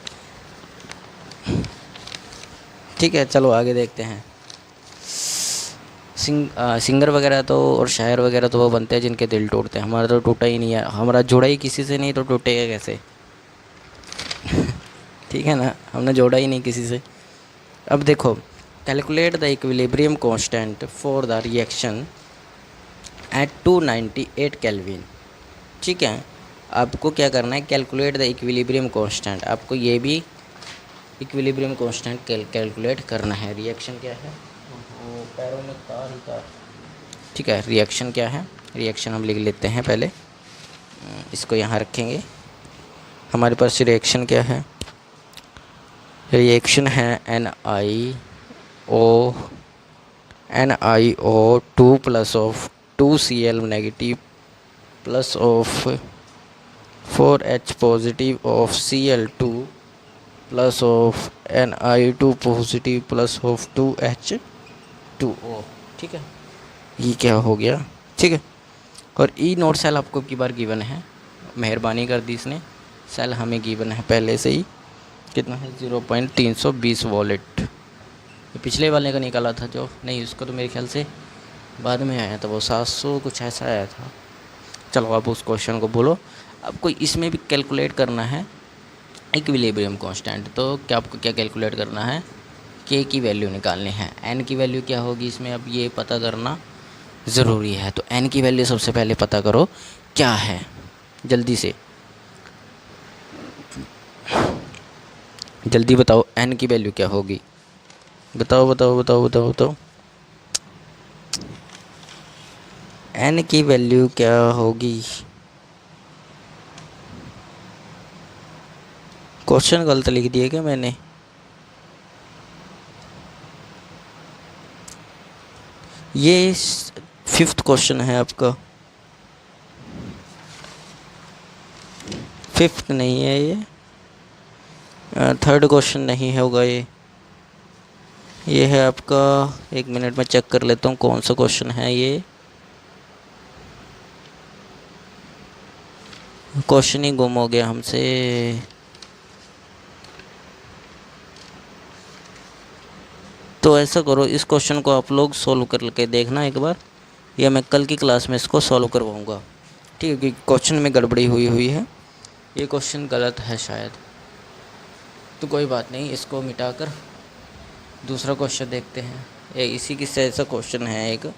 ठीक है, चलो आगे देखते हैं। सिंगर वगैरह तो और शायर वगैरह तो वो बनते हैं जिनके दिल टूटते हैं। हमारा तो टूटा ही नहीं है, हमारा जुड़ा ही किसी से नहीं, तो टूटेगा कैसे? ठीक है ना, हमने जोड़ा ही नहीं किसी से। अब देखो, calculate the equilibrium constant for the reaction at 298 kelvin. ठीक है, आपको क्या करना है, कैलकुलेट द इक्विलिब्रियम कांस्टेंट। आपको ये भी इक्विलिब्रियम कांस्टेंट कैलकुलेट करना है। रिएक्शन क्या है, वो पैरों में तार ही तार। ठीक है, रिएक्शन क्या है, रिएक्शन हम लिख लेते हैं पहले, इसको यहाँ रखेंगे। हमारे पास रिएक्शन क्या है, रिएक्शन है NiO 2 plus of 2Cl negative plus of 4H positive of Cl2 plus of Ni2 positive plus of 2H2O। ठीक है, ये क्या हो गया। ठीक है, और ई नोट सेल आपको की बार गिवन है, मेहरबानी कर दी इसने, सेल हमें गिवन है पहले से ही, कितना है 0.320 वोल्ट। ये पिछले वाले का निकाला था जो, नहीं उसको तो मेरे ख्याल से बाद में आया था, वो 700 कुछ ऐसा आया था। चलो आप उस क्वेश्चन को बोलो। आपको इसमें भी कैलकुलेट करना है इक्विलिब्रियम कांस्टेंट। तो क्या आपको क्या कैलकुलेट करना है, के की वैल्यू निकालनी है। एन की वैल्यू क्या होगी इसमें, अब ये पता करना ज़रूरी है। तो एन की वैल्यू सबसे पहले पता करो क्या है, जल्दी से जल्दी बताओ, एन की वैल्यू क्या होगी, बताओ बताओ बताओ बताओ बताओ, एन की वैल्यू क्या होगी। क्वेश्चन गलत लिख दिए क्या मैंने, ये 5th क्वेश्चन है आपका, 5th नहीं है ये, 3rd क्वेश्चन नहीं होगा ये है आपका, 1 मिनट में चेक कर लेता हूँ कौन सा क्वेश्चन है ये। क्वेश्चन ही गुम हो गया हमसे। तो ऐसा करो, इस क्वेश्चन को आप लोग सॉल्व करके देखना एक बार, या मैं कल की क्लास में इसको सॉल्व करवाऊँगा। ठीक है, क्योंकि क्वेश्चन में गड़बड़ी हुई है, ये क्वेश्चन गलत है शायद। तो कोई बात नहीं, इसको मिटाकर दूसरा क्वेश्चन देखते हैं। इसी की से ऐसा क्वेश्चन है एक,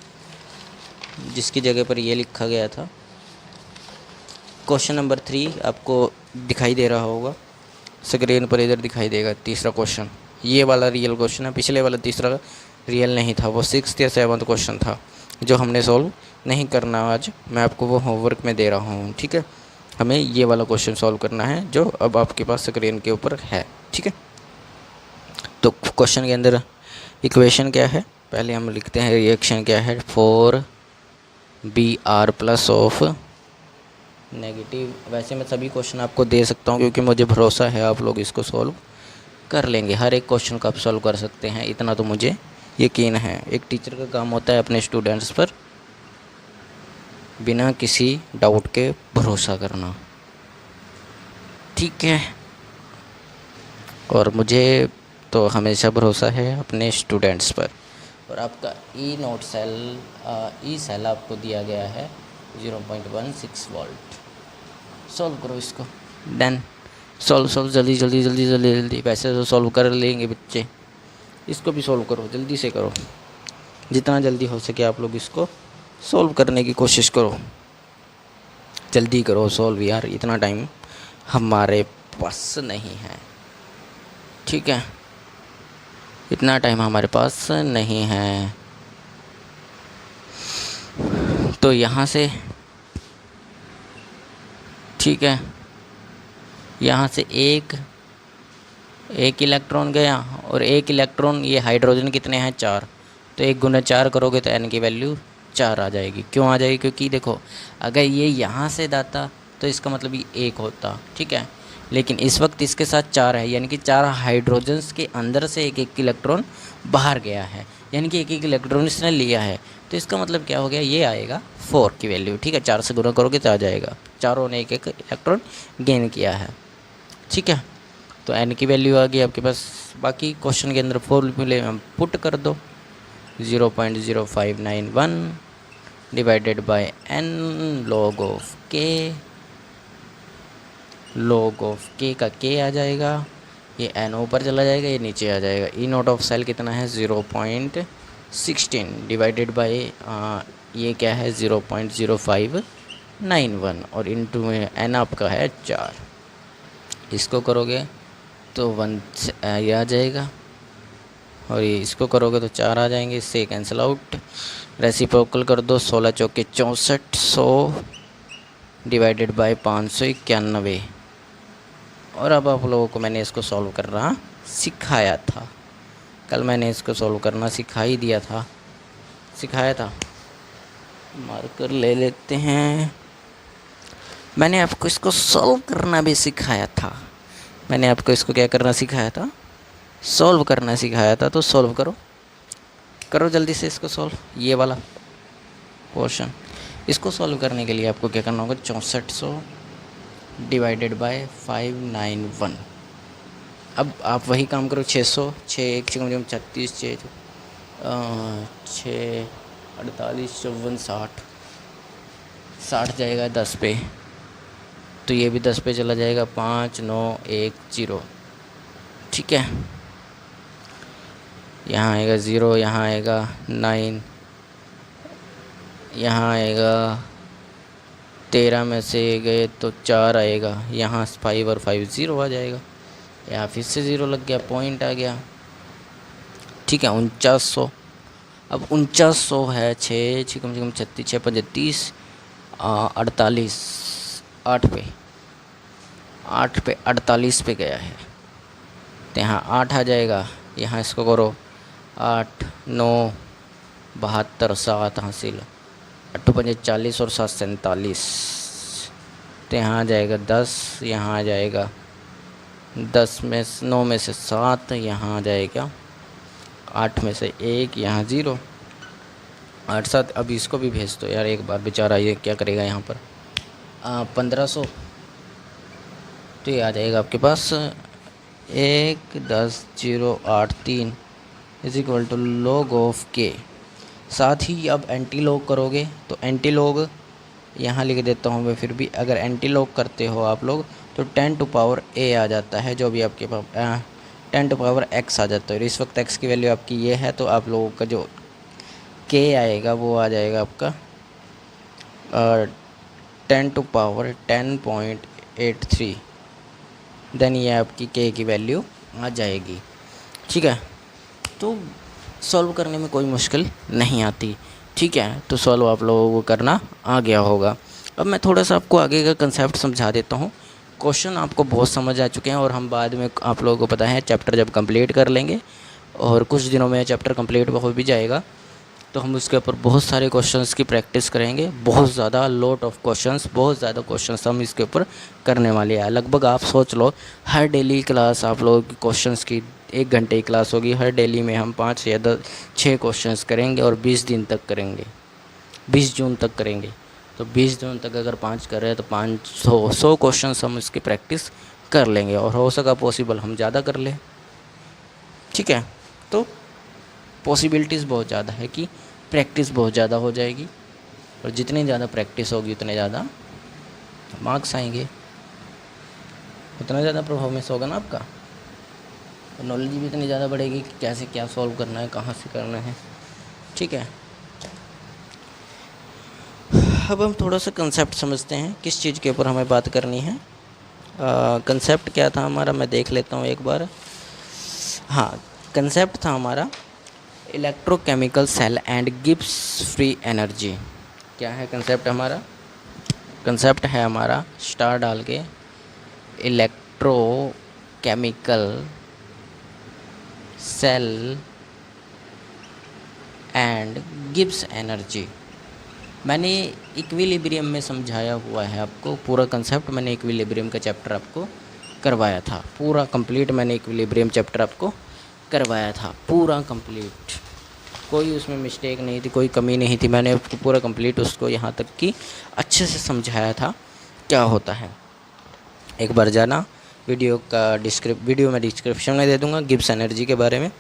जिसकी जगह पर ये लिखा गया था। क्वेश्चन नंबर 3 आपको दिखाई दे रहा होगा स्क्रीन पर, इधर दिखाई देगा तीसरा क्वेश्चन। ये वाला रियल क्वेश्चन है, पिछले वाला तीसरा रियल नहीं था, वो 6th या 7th क्वेश्चन था जो हमने सॉल्व नहीं करना आज, मैं आपको वो होमवर्क में दे रहा हूँ। ठीक है, हमें ये वाला क्वेश्चन सॉल्व करना है जो अब आपके पास स्क्रीन के ऊपर है। ठीक है, तो क्वेश्चन के अंदर इक्वेशन क्या है, पहले हम लिखते हैं रिएक्शन क्या है, 4Br प्लस ऑफ नेगेटिव। वैसे मैं सभी क्वेश्चन आपको दे सकता हूँ क्योंकि मुझे भरोसा है आप लोग इसको सॉल्व कर लेंगे, हर एक क्वेश्चन को आप सॉल्व कर सकते हैं, इतना तो मुझे यकीन है। एक टीचर का काम होता है अपने स्टूडेंट्स पर बिना किसी डाउट के भरोसा करना। ठीक है, और मुझे तो हमेशा भरोसा है अपने स्टूडेंट्स पर। और आपका ई नोट सेल आपको दिया गया है 0.16 वोल्ट। सॉल्व करो इसको, देन सॉल्व जल्दी जल्दी जल्दी जल्दी जल्दी। वैसे तो सॉल्व कर लेंगे बच्चे, इसको भी सॉल्व करो, जल्दी से करो, जितना जल्दी हो सके आप लोग इसको सॉल्व करने की कोशिश करो। जल्दी करो सॉल्व यार, इतना टाइम हमारे पास नहीं है। ठीक है, इतना टाइम हमारे पास नहीं है। तो यहाँ से ठीक है, यहाँ से एक इलेक्ट्रॉन गया, और एक इलेक्ट्रॉन, ये हाइड्रोजन कितने हैं 4, तो 1 गुना 4 करोगे तो n की वैल्यू 4 आ जाएगी। क्यों आ जाएगी, क्योंकि देखो अगर ये यहाँ से जाता तो इसका मतलब ये 1 होता। ठीक है, लेकिन इस वक्त इसके साथ 4 है, यानी कि 4 हाइड्रोजन्स के अंदर से एक इलेक्ट्रॉन बाहर गया है, यानी कि एक इलेक्ट्रॉन इसने लिया है। तो इसका मतलब क्या हो गया, ये आएगा 4 की वैल्यू। ठीक है, 4 से गुना करोगे तो आ जाएगा, चारों ने एक इलेक्ट्रॉन गेन किया है। ठीक है, तो n की वैल्यू आ गई आपके पास। बाकी क्वेश्चन के अंदर फॉर्मूले में पुट कर दो, 0.0591 divided bye n log of k, log of k का k आ जाएगा, ये एन ऊपर चला जाएगा, ये नीचे आ जाएगा। ई नॉट ऑफ सेल कितना है 0.16 डिवाइडेड बाय ये क्या है 0.0591 और इनटू में एन आपका है 4। इसको करोगे तो 1 ये आ जाएगा और ये इसको करोगे तो 4 आ जाएंगे, इससे कैंसिल आउट। रेसिप्रोकल कर दो, 16 चौके 64, 100 डिवाइडेड बाय 591। और अब आप लोगों को मैंने इसको सॉल्व करना सिखाया था, कल मैंने इसको सॉल्व करना सिखाया था। मार्कर ले लेते हैं। मैंने आपको इसको सॉल्व करना भी सिखाया था। मैंने आपको इसको क्या करना सिखाया था, सॉल्व करना सिखाया था। तो सॉल्व करो जल्दी से इसको सॉल्व, ये वाला पोर्शन। इसको सॉल्व करने के लिए आपको क्या करना होगा, 6400 डिवाइडेड बाय 591। अब आप वही काम करो, 600 6 1 कम से कम 36 6 48 54 60 जाएगा 10 पे, तो ये भी 10 पे चला जाएगा, 5910। ठीक है, यहाँ आएगा 0, यहाँ आएगा 9, यहाँ आएगा 13 में से गए तो 4 आएगा, यहाँ 5 और 5 0 आ जाएगा। यहाँ फिर से 0 लग गया, पॉइंट आ गया। ठीक है, 4900। अब 4900 है 6 कम से कम 36 6 35 48 8 पे 48 पे गया है, तो यहाँ 8 आ जाएगा। यहाँ इसको करो 8 9 72 7 हासिल, 8 5 40 और 7 47, तो यहाँ आ जाएगा 10, यहाँ आ जाएगा 10 में 9 में से 7, यहाँ आ जाएगा 8 में से 1, यहाँ 0 8 7। अब इसको भी भेज दो यार एक बार, बेचारा ये क्या करेगा यहाँ पर। 1500, तो ये आ जाएगा आपके पास 1 10 0 8 3 is equal to log of K. साथ ही अब एंटी लॉग करोगे तो एंटी लॉग यहाँ लिख देता हूँ मैं, फिर भी अगर एंटी लॉग करते हो आप लोग तो 10 टू पावर a आ जाता है, जो भी आपके पास 10 टू पावर x आ जाता है। इस वक्त x की वैल्यू आपकी ये है, तो आप लोगों का जो k आएगा वो आ जाएगा आपका 10 टू पावर 10.83, देन ये आपकी k की वैल्यू आ जाएगी। ठीक है, तो सॉल्व करने में कोई मुश्किल नहीं आती। ठीक है, तो सॉल्व आप लोगों को करना आ गया होगा। अब मैं थोड़ा सा आपको आगे का कंसेप्ट समझा देता हूँ। क्वेश्चन आपको बहुत समझ आ चुके हैं और हम बाद में आप लोगों को पता है चैप्टर जब कंप्लीट कर लेंगे और कुछ दिनों में चैप्टर कंप्लीट हो भी जाएगा, तो हम उसके ऊपर बहुत सारे क्वेश्चंस की प्रैक्टिस करेंगे। बहुत ज़्यादा लॉट ऑफ क्वेश्चंस, बहुत ज़्यादा क्वेश्चंस हम इसके ऊपर करने वाले हैं। लगभग आप सोच लो हर डेली क्लास आप लोगों की क्वेश्चंस की 1 घंटे की क्लास होगी। हर डेली में हम 5 या 6 क्वेश्चंस करेंगे और 20 दिन तक करेंगे, 20 जून तक करेंगे। तो 20 जून तक अगर 5 कर रहे हैं तो 500 क्वेश्चंस हम इसकी प्रैक्टिस कर लेंगे और हो सका पॉसिबल हम ज़्यादा कर लें। ठीक है, तो पॉसिबिलिटीज़ बहुत ज़्यादा है कि प्रैक्टिस बहुत ज़्यादा हो जाएगी और जितनी ज़्यादा प्रैक्टिस होगी उतने ज़्यादा मार्क्स आएंगे, उतना ज़्यादा परफॉर्मेंस होगा ना आपका, और नॉलेज भी इतनी ज़्यादा बढ़ेगी कि कैसे क्या सॉल्व करना है, कहाँ से करना है। ठीक है, अब हम थोड़ा सा कंसेप्ट समझते हैं किस चीज़ के ऊपर हमें बात करनी है। कंसेप्ट क्या था हमारा, मैं देख लेता हूँ एक बार। हाँ, कंसेप्ट था हमारा electrochemical cell and Gibbs free energy. क्या है कंसेप्ट हमारा? कंसेप्ट है हमारा, स्टार डाल के, electrochemical cell and Gibbs energy. मैंने इक्विलिब्रियम में समझाया हुआ है आपको पूरा कंसेप्ट। मैंने इक्विलिब्रियम का चैप्टर आपको करवाया था पूरा कंप्लीट। मैंने इक्विलिब्रियम चैप्टर आपको करवाया था पूरा कंप्लीट, कोई उसमें मिस्टेक नहीं थी, कोई कमी नहीं थी। मैंने आपको पूरा कंप्लीट उसको यहाँ तक कि अच्छे से समझाया था क्या होता है। एक बार जाना, वीडियो में डिस्क्रिप्शन में दे दूँगा गिब्स एनर्जी के बारे में।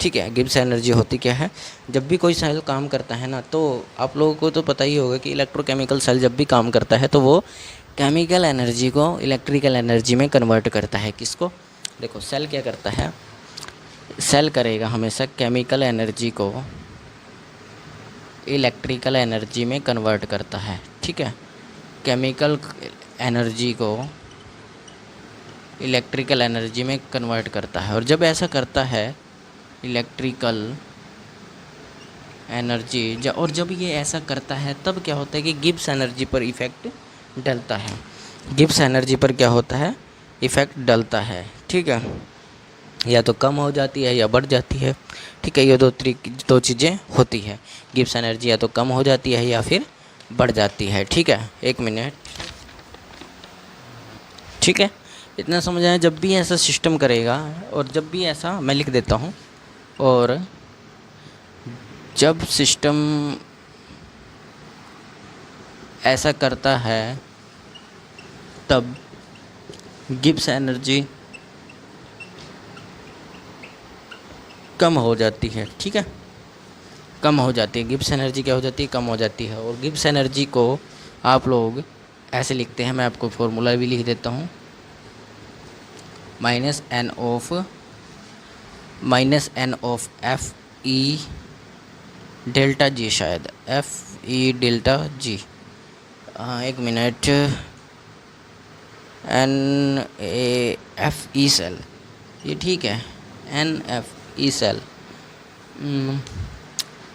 ठीक है, गिब्स एनर्जी होती क्या है? जब भी कोई सेल काम करता है ना, तो आप लोगों को तो पता ही होगा कि इलेक्ट्रोकेमिकल सेल जब भी काम करता है तो वो केमिकल एनर्जी को इलेक्ट्रिकल एनर्जी में कन्वर्ट करता है। किसको? देखो सेल क्या करता है, सेल करेगा हमेशा केमिकल एनर्जी को इलेक्ट्रिकल एनर्जी में कन्वर्ट करता है, ठीक है। केमिकल एनर्जी को इलेक्ट्रिकल एनर्जी में कन्वर्ट करता है, और जब ऐसा करता है इलेक्ट्रिकल एनर्जी और जब ये ऐसा करता है तब क्या होता है कि गिब्स एनर्जी पर इफ़ेक्ट डलता है। गिब्स एनर्जी पर क्या होता है, इफ़ेक्ट डलता है, ठीक है। या तो कम हो जाती है या बढ़ जाती है, ठीक है। ये दो चीज़ें होती है। गिब्स एनर्जी या तो कम हो जाती है या फिर बढ़ जाती है, ठीक है। एक मिनट, ठीक है। इतना समझ आया। जब भी ऐसा सिस्टम करेगा और जब भी ऐसा, मैं लिख देता हूँ, और जब सिस्टम ऐसा करता है तब गिब्स एनर्जी कम हो जाती है, ठीक है। कम हो जाती है, गिब्स एनर्जी क्या हो जाती है, कम हो जाती है। और गिब्स एनर्जी को आप लोग ऐसे लिखते हैं, मैं आपको फॉर्मूला भी लिख देता हूँ, minus n of F E delta G, शायद एफ ई डेल्टा जी, एक minute, n a F E cell, ये ठीक है, n F E cell,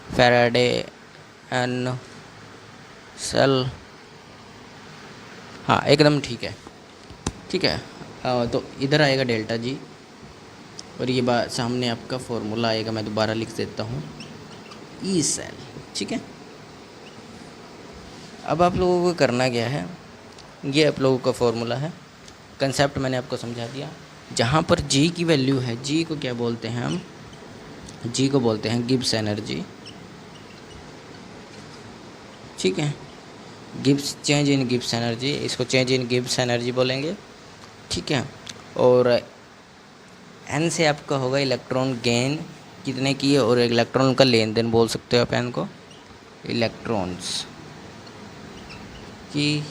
Faraday n cell, हाँ एकदम ठीक है, ठीक है। तो इधर आएगा डेल्टा जी, और ये बात सामने आपका फॉर्मूला आएगा, मैं दोबारा लिख देता हूँ, ई सेल, ठीक है। अब आप लोगों को करना क्या है, ये आप लोगों का फॉर्मूला है, कंसेप्ट मैंने आपको समझा दिया। जहाँ पर जी की वैल्यू है, जी को क्या बोलते हैं हम, जी को बोलते हैं गिब्स एनर्जी, ठीक है। Gibbs, change in Gibbs energy, इसको चेंज इन गिब्स एनर्जी बोलेंगे, ठीक है। और एन से आपका होगा इलेक्ट्रॉन गेन कितने की है, और इलेक्ट्रॉन का लेन देन बोल सकते हो आप एन को, इलेक्ट्रॉन्स की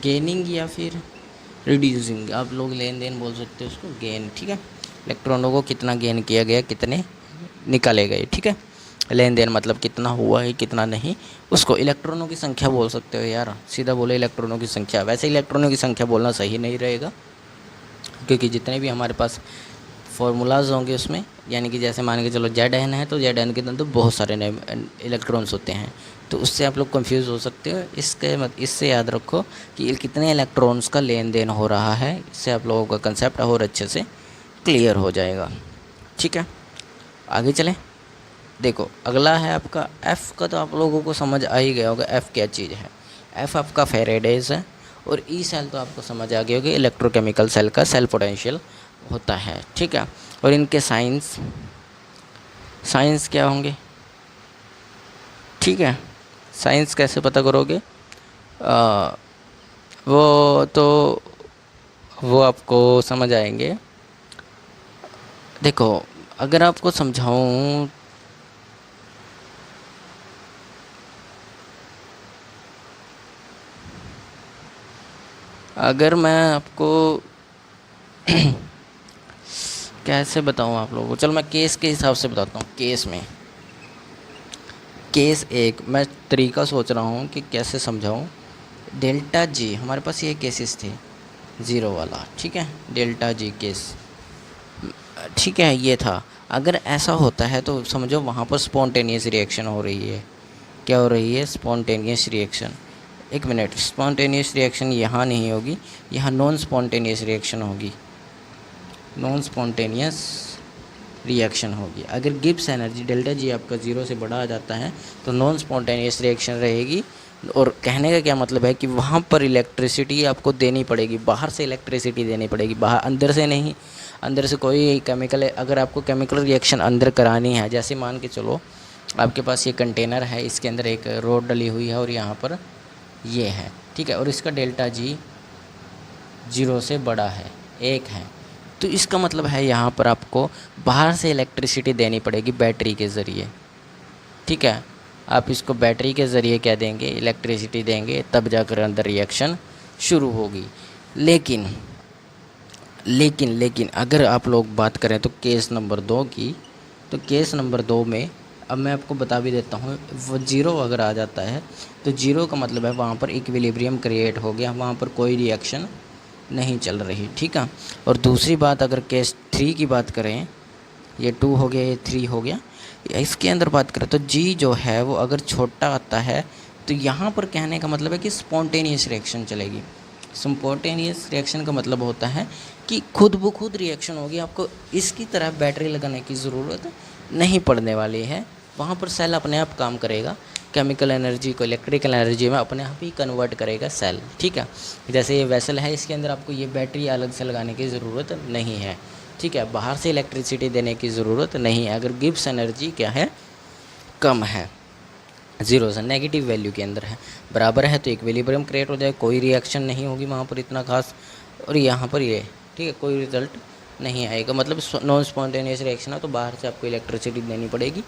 गेनिंग या फिर रिड्यूसिंग, आप लोग लेन देन बोल सकते हो उसको, गेन, ठीक है। इलेक्ट्रॉनों को कितना गेन किया गया, कितने निकाले गए, ठीक है। लेन देन मतलब कितना हुआ है कितना नहीं, उसको इलेक्ट्रॉनों की संख्या बोल सकते हो यार, सीधा बोले इलेक्ट्रॉनों की संख्या। वैसे इलेक्ट्रॉनों की संख्या बोलना सही नहीं रहेगा, क्योंकि जितने भी हमारे पास फार्मूलाज होंगे उसमें, यानी कि जैसे मान के चलो जेड एन है, तो जेड एन के अंदर तो बहुत सारे इलेक्ट्रॉन्स होते हैं, तो उससे आप लोग कंफ्यूज हो सकते हो। इससे याद रखो कि कितने इलेक्ट्रॉन्स का लेन देन हो रहा है, इससे आप लोगों का कंसेप्ट और अच्छे से क्लियर हो जाएगा, ठीक है। आगे चलें। देखो अगला है आपका एफ़ का, तो आप लोगों को समझ आ ही गया होगा एफ़ क्या चीज़ है। एफ़ आपका फेरेडेज है, और ई सेल तो आपको समझ आ गया होगा, इलेक्ट्रोकेमिकल सेल का सेल पोटेंशियल होता है, ठीक है। और इनके साइंस क्या होंगे, ठीक है। साइंस कैसे पता करोगे, वो आपको समझ आएंगे। देखो अगर आपको समझाऊं, अगर मैं आपको कैसे बताऊं आप लोगों को, चलो मैं केस के हिसाब से बताता हूँ। केस एक मैं तरीका सोच रहा हूँ कि कैसे समझाऊँ। डेल्टा जी, हमारे पास ये केसेस थे, ज़ीरो वाला, ठीक है, डेल्टा जी केस, ठीक है, ये था। अगर ऐसा होता है तो समझो वहाँ पर स्पॉन्टेनियस रिएक्शन हो रही है। क्या हो रही है, स्पॉन्टेनियस रिएक्शन। एक मिनट, स्पॉन्टेनियस रिएक्शन यहाँ नहीं होगी, यहाँ नॉन स्पॉन्टेनियस रिएक्शन होगी, नॉन स्पॉन्टेनियस रिएक्शन होगी। अगर गिब्स एनर्जी डेल्टा जी आपका ज़ीरो से बड़ा आ जाता है तो नॉन स्पॉन्टेनियस रिएक्शन रहेगी। और कहने का क्या मतलब है कि वहाँ पर इलेक्ट्रिसिटी आपको देनी पड़ेगी, बाहर से इलेक्ट्रिसिटी देनी पड़ेगी, बाहर, अंदर से नहीं। अंदर से कोई केमिकल, अगर आपको केमिकल रिएक्शन अंदर करानी है, जैसे मान के चलो आपके पास ये कंटेनर है, इसके अंदर एक रॉड डली हुई है और यहाँ पर ये है, ठीक है, और इसका डेल्टा जी ज़ीरो से बड़ा है, 1 है, तो इसका मतलब है यहाँ पर आपको बाहर से इलेक्ट्रिसिटी देनी पड़ेगी बैटरी के ज़रिए, ठीक है। आप इसको बैटरी के ज़रिए क्या देंगे, इलेक्ट्रिसिटी देंगे, तब जाकर अंदर रिएक्शन शुरू होगी। लेकिन लेकिन अगर आप लोग बात करें तो केस नंबर 2 की, तो केस नंबर 2 में अब मैं आपको बता भी देता हूँ, वो जीरो अगर आ जाता है तो जीरो का मतलब है वहाँ पर इक्विलिब्रियम क्रिएट हो गया, वहाँ पर कोई रिएक्शन नहीं चल रही, ठीक है। और दूसरी बात अगर केस 3 की बात करें, ये 2 हो गया, ये 3 हो गया, इसके अंदर बात करें तो जी जो है वो अगर छोटा आता है तो यहाँ पर कहने का मतलब है कि स्पॉन्टेनियस रिएक्शन चलेगी। स्पॉन्टेनियस रिएक्शन का मतलब होता है कि खुद ब खुद रिएक्शन होगी, आपको इसकी तरह बैटरी लगाने की ज़रूरत नहीं पड़ने वाली है। वहाँ पर सेल अपने आप काम करेगा, केमिकल एनर्जी को इलेक्ट्रिकल एनर्जी में अपने आप ही कन्वर्ट करेगा सेल, ठीक है। जैसे ये वेसल है, इसके अंदर आपको ये बैटरी अलग से लगाने की ज़रूरत नहीं है, ठीक है। बाहर से इलेक्ट्रिसिटी देने की ज़रूरत नहीं है। अगर गिब्स एनर्जी क्या है, कम है, ज़ीरो से नेगेटिव वैल्यू के अंदर है, बराबर है, तो इक्विलिब्रियम क्रिएट हो जाए, कोई रिएक्शन नहीं होगी वहाँ पर इतना खास। और यहाँ पर ये, ठीक है, कोई रिजल्ट नहीं आएगा, मतलब नॉन स्पॉन्टेनियस रिएक्शन है तो बाहर से आपको इलेक्ट्रिसिटी देनी पड़ेगी,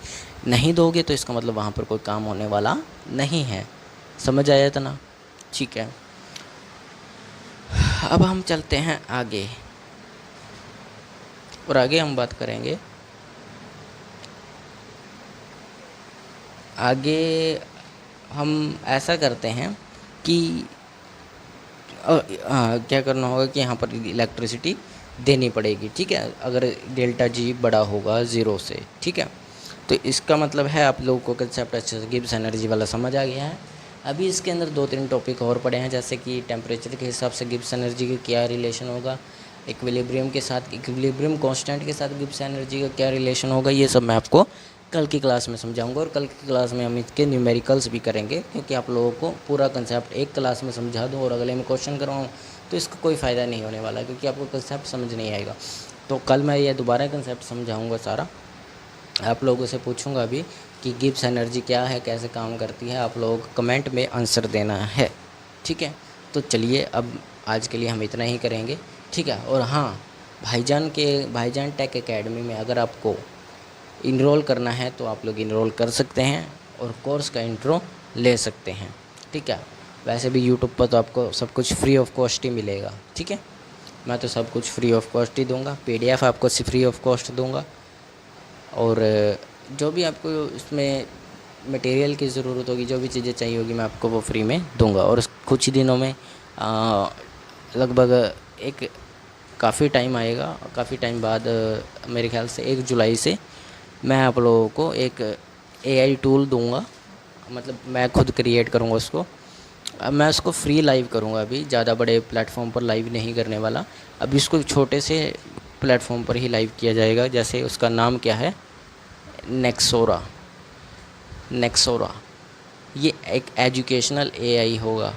नहीं दोगे तो इसका मतलब वहाँ पर कोई काम होने वाला नहीं है। समझ आया था ना, ठीक है। अब हम चलते हैं आगे, और आगे हम बात करेंगे, आगे हम ऐसा करते हैं कि क्या करना होगा कि यहाँ पर इलेक्ट्रिसिटी देनी पड़ेगी, ठीक है, अगर डेल्टा जी बड़ा होगा ज़ीरो से, ठीक है। तो इसका मतलब है आप लोगों को कंसेप्ट अच्छे से गिब्स एनर्जी वाला समझ आ गया है। अभी इसके अंदर 2-3 टॉपिक और पड़े हैं, जैसे कि टेम्परेचर के हिसाब से गिब्स एनर्जी का क्या रिलेशन होगा, इक्विलिब्रियम के साथ, इक्विलिब्रियम कांस्टेंट के साथ गिब्स एनर्जी का क्या रिलेशन होगा, ये सब मैं आपको कल की क्लास में समझाऊंगा। और कल की क्लास में हम इसके न्यूमेरिकल्स भी करेंगे, क्योंकि आप लोगों को पूरा कंसेप्ट एक क्लास में समझा दूँ और अगले में क्वेश्चन करवाऊँ तो इसका कोई फ़ायदा नहीं होने वाला, क्योंकि आपको कंसेप्ट समझ नहीं आएगा। तो कल मैं ये दोबारा कंसेप्ट समझाऊँगा सारा, आप लोगों से पूछूंगा भी कि गिब्स एनर्जी क्या है, कैसे काम करती है, आप लोगों को कमेंट में आंसर देना है, ठीक है। तो चलिए अब आज के लिए हम इतना ही करेंगे, ठीक है। और हाँ, भाईजान टेक एकेडमी में अगर आपको इनरोल करना है तो आप लोग इनरोल कर सकते हैं और कोर्स का इंट्रो ले सकते हैं, ठीक है। वैसे भी यूट्यूब पर तो आपको सब कुछ फ्री ऑफ कॉस्ट ही मिलेगा, ठीक है। मैं तो सब कुछ फ्री ऑफ कॉस्ट ही दूंगा, PDF आपको फ्री ऑफ कॉस्ट दूंगा, और जो भी आपको इसमें मटेरियल की ज़रूरत होगी, जो भी चीज़ें चाहिए होगी, मैं आपको वो फ्री में दूंगा। और कुछ ही दिनों में लगभग एक काफ़ी टाइम आएगा, काफ़ी टाइम बाद मेरे ख्याल से 1 जुलाई से मैं आप लोगों को एक AI टूल दूंगा, मतलब मैं खुद क्रिएट करूंगा उसको। अब मैं उसको फ्री लाइव करूंगा, अभी ज़्यादा बड़े प्लेटफॉर्म पर लाइव नहीं करने वाला, अभी इसको छोटे से प्लेटफॉर्म पर ही लाइव किया जाएगा। जैसे उसका नाम क्या है, नेक्सोरा। ये एक एजुकेशनल AI होगा।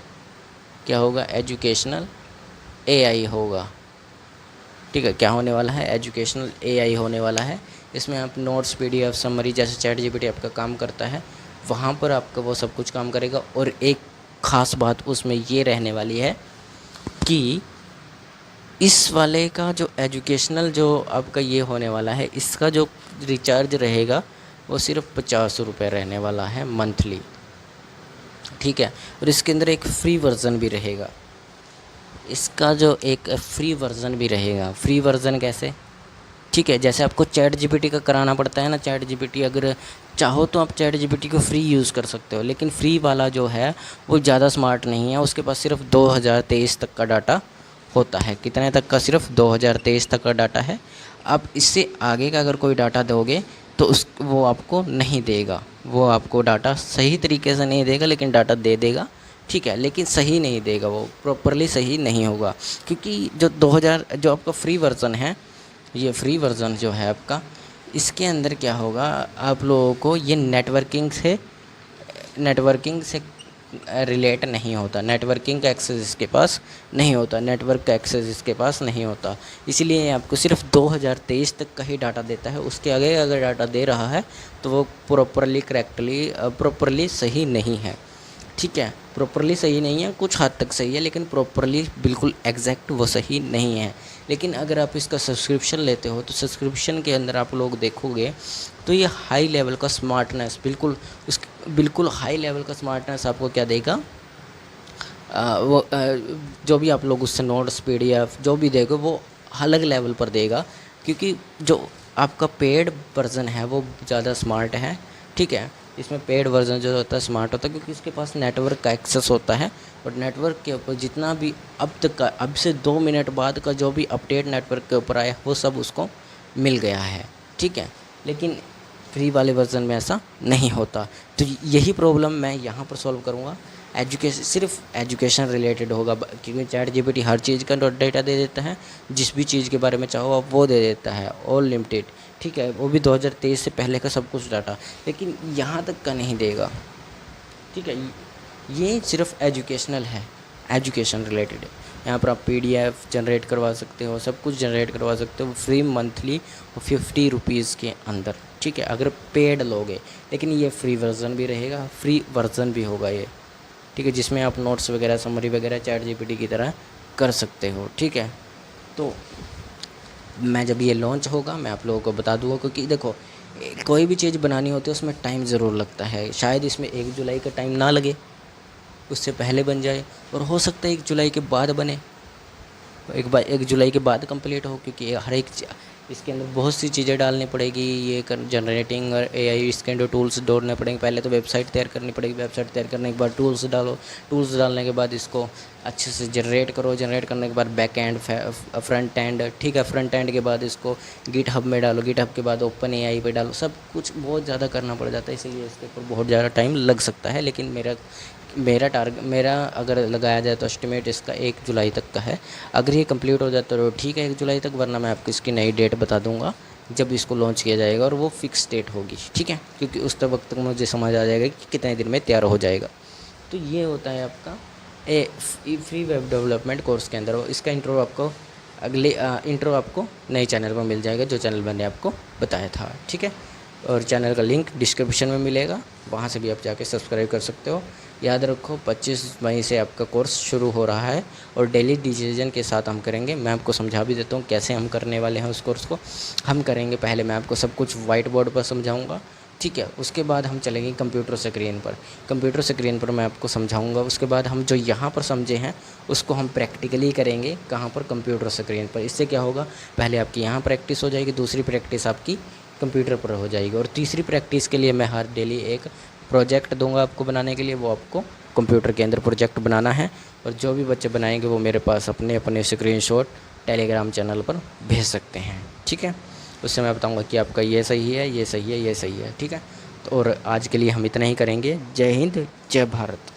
क्या होगा, एजुकेशनल AI होगा, ठीक है। क्या होने वाला है, एजुकेशनल AI होने वाला है। इसमें आप नोट्स, PDF, समरी, जैसे ChatGPT आपका काम करता है, वहाँ पर आपका वो सब कुछ काम करेगा। और एक ख़ास बात उसमें ये रहने वाली है कि इस वाले का जो एजुकेशनल जो आपका ये होने वाला है, इसका जो रिचार्ज रहेगा वो सिर्फ 50 रुपये रहने वाला है मंथली, ठीक है। और इसके अंदर एक फ्री वर्ज़न भी रहेगा, इसका जो एक फ्री वर्ज़न भी रहेगा। फ्री वर्ज़न कैसे, ठीक है, जैसे आपको ChatGPT का कराना पड़ता है ना, ChatGPT अगर चाहो तो आप ChatGPT को फ्री यूज़ कर सकते हो, लेकिन फ्री वाला जो है वो ज़्यादा स्मार्ट नहीं है, उसके पास सिर्फ 2023 तक का डाटा होता है। कितने तक का, सिर्फ 2023 तक का डाटा है। अब इससे आगे का अगर कोई डाटा दोगे तो वो आपको नहीं देगा, वो आपको डाटा सही तरीके से नहीं देगा, लेकिन डाटा दे देगा, ठीक है, लेकिन सही नहीं देगा, वो प्रॉपरली सही नहीं होगा। क्योंकि जो आपका फ्री वर्ज़न है, ये फ्री वर्ज़न जो है आपका, इसके अंदर क्या होगा, आप लोगों को ये नेटवर्किंग से रिलेट नहीं होता, नेटवर्किंग का एक्सेस इसके पास नहीं होता, नेटवर्क का एक्सेस इसके पास नहीं होता। इसीलिए आपको सिर्फ 2023 तक का ही डाटा देता है। उसके आगे अगर डाटा दे रहा है तो वो प्रॉपरली सही नहीं है, ठीक है। प्रॉपरली सही नहीं है, कुछ हद तक सही है, लेकिन प्रॉपरली बिल्कुल एग्जैक्ट वो सही नहीं है। लेकिन अगर आप इसका सब्सक्रिप्शन लेते हो तो सब्सक्रिप्शन के अंदर आप लोग देखोगे तो ये हाई लेवल का स्मार्टनेस, बिल्कुल हाई लेवल का स्मार्टनेस आपको क्या देगा, जो भी आप लोग उससे नोट्स PDF जो भी देगा वो अलग लेवल पर देगा, क्योंकि जो आपका पेड वर्जन है वो ज़्यादा स्मार्ट है, ठीक है। इसमें पेड वर्जन जो होता है स्मार्ट होता है, क्योंकि इसके पास नेटवर्क का एक्सेस होता है, और नेटवर्क के ऊपर जितना भी अब तक का, अब से 2 मिनट बाद का जो भी अपडेट नेटवर्क के ऊपर आया वो सब उसको मिल गया है, ठीक है। लेकिन फ्री वाले वर्जन में ऐसा नहीं होता। तो यही प्रॉब्लम मैं यहाँ पर सॉल्व करूँगा। सिर्फ एजुकेशन रिलेटेड होगा, क्योंकि ChatGPT हर चीज़ का डेटा दे देता है, जिस भी चीज़ के बारे में चाहो आप वो दे देता है, ऑल लिमिटेड, ठीक है। वो भी 2023 से पहले का सब कुछ डाटा, लेकिन यहाँ तक का नहीं देगा, ठीक है। ये सिर्फ एजुकेशनल है, एजुकेशन रिलेटेड है। यहाँ पर आप PDF जनरेट करवा सकते हो, सब कुछ जनरेट करवा सकते हो फ्री मंथली 50 रुपीज़ के अंदर, ठीक है, अगर पेड लोगे। लेकिन ये फ्री वर्जन भी रहेगा, फ्री वर्जन भी होगा ये, ठीक है, जिसमें आप नोट्स वगैरह समरी वगैरह ChatGPT की तरह कर सकते हो, ठीक है। तो मैं जब ये लॉन्च होगा मैं आप लोगों को बता दूँगा, क्योंकि देखो कोई भी चीज़ बनानी होती है उसमें टाइम ज़रूर लगता है। शायद इसमें 1 जुलाई का टाइम ना लगे, उससे पहले बन जाए, और हो सकता है 1 जुलाई के बाद बने, 1 जुलाई के बाद कंप्लीट हो, क्योंकि हर एक इसके अंदर बहुत सी चीज़ें डालनी पड़ेगी, ये जनरेटिंग और AI इसके अंदर टूल्स जोड़ने पड़ेंगे। पहले तो वेबसाइट तैयार करनी पड़ेगी, वेबसाइट तैयार करने के बाद टूल्स डालो, टूल्स डालने के बाद इसको अच्छे से जनरेट करो, जनरेट करने के बाद बैक एंड फ्रंट एंड, ठीक है, फ्रंट एंड के बाद इसको गिटहब में डालो, गिटहब के बाद OpenAI पे डालो, सब कुछ बहुत ज़्यादा करना पड़ जाता है, इसीलिए इसके ऊपर बहुत ज़्यादा टाइम लग सकता है। लेकिन मेरा अगर लगाया जाए तो एस्टिमेट इसका 1 जुलाई तक का है। अगर ये कंप्लीट हो जाता तो ठीक है 1 जुलाई तक, वरना मैं आपको इसकी नई डेट बता दूंगा जब इसको लॉन्च किया जाएगा, और वो फिक्स डेट होगी, ठीक है, क्योंकि उस वक्त तक मुझे समझ आ जाएगा कि कितने दिन में तैयार हो जाएगा। तो ये होता है आपका फ्री वेब डेवलपमेंट कोर्स के अंदर। इसका इंट्रो आपको नए चैनल पर मिल जाएगा, जो चैनल मैंने आपको बताया था, ठीक है। और चैनल का लिंक डिस्क्रिप्शन में मिलेगा, वहाँ से भी आप जाके सब्सक्राइब कर सकते हो। याद रखो 25 मई से आपका कोर्स शुरू हो रहा है, और डेली डिसीजन के साथ हम करेंगे। मैं आपको समझा भी देता हूँ कैसे हम करने वाले हैं उस कोर्स को। हम करेंगे, पहले मैं आपको सब कुछ वाइट बोर्ड पर समझाऊँगा, ठीक है। उसके बाद हम चलेंगे कंप्यूटर स्क्रीन पर, कंप्यूटर स्क्रीन पर मैं आपको समझाऊँगा। उसके बाद हम जो यहाँ पर समझे हैं उसको हम प्रैक्टिकली करेंगे, कहाँ पर, कंप्यूटर स्क्रीन पर। इससे क्या होगा, पहले आपकी यहाँ प्रैक्टिस हो जाएगी, दूसरी प्रैक्टिस आपकी कंप्यूटर पर हो जाएगी, और तीसरी प्रैक्टिस के लिए मैं हर डेली एक प्रोजेक्ट दूंगा आपको बनाने के लिए। वो आपको कंप्यूटर के अंदर प्रोजेक्ट बनाना है, और जो भी बच्चे बनाएंगे वो मेरे पास अपने अपने स्क्रीनशॉट टेलीग्राम चैनल पर भेज सकते हैं, ठीक है। उससे मैं बताऊंगा कि आपका ये सही है, ये सही है, ये सही है, ठीक है। तो और आज के लिए हम इतना ही करेंगे। जय हिंद, जय भारत।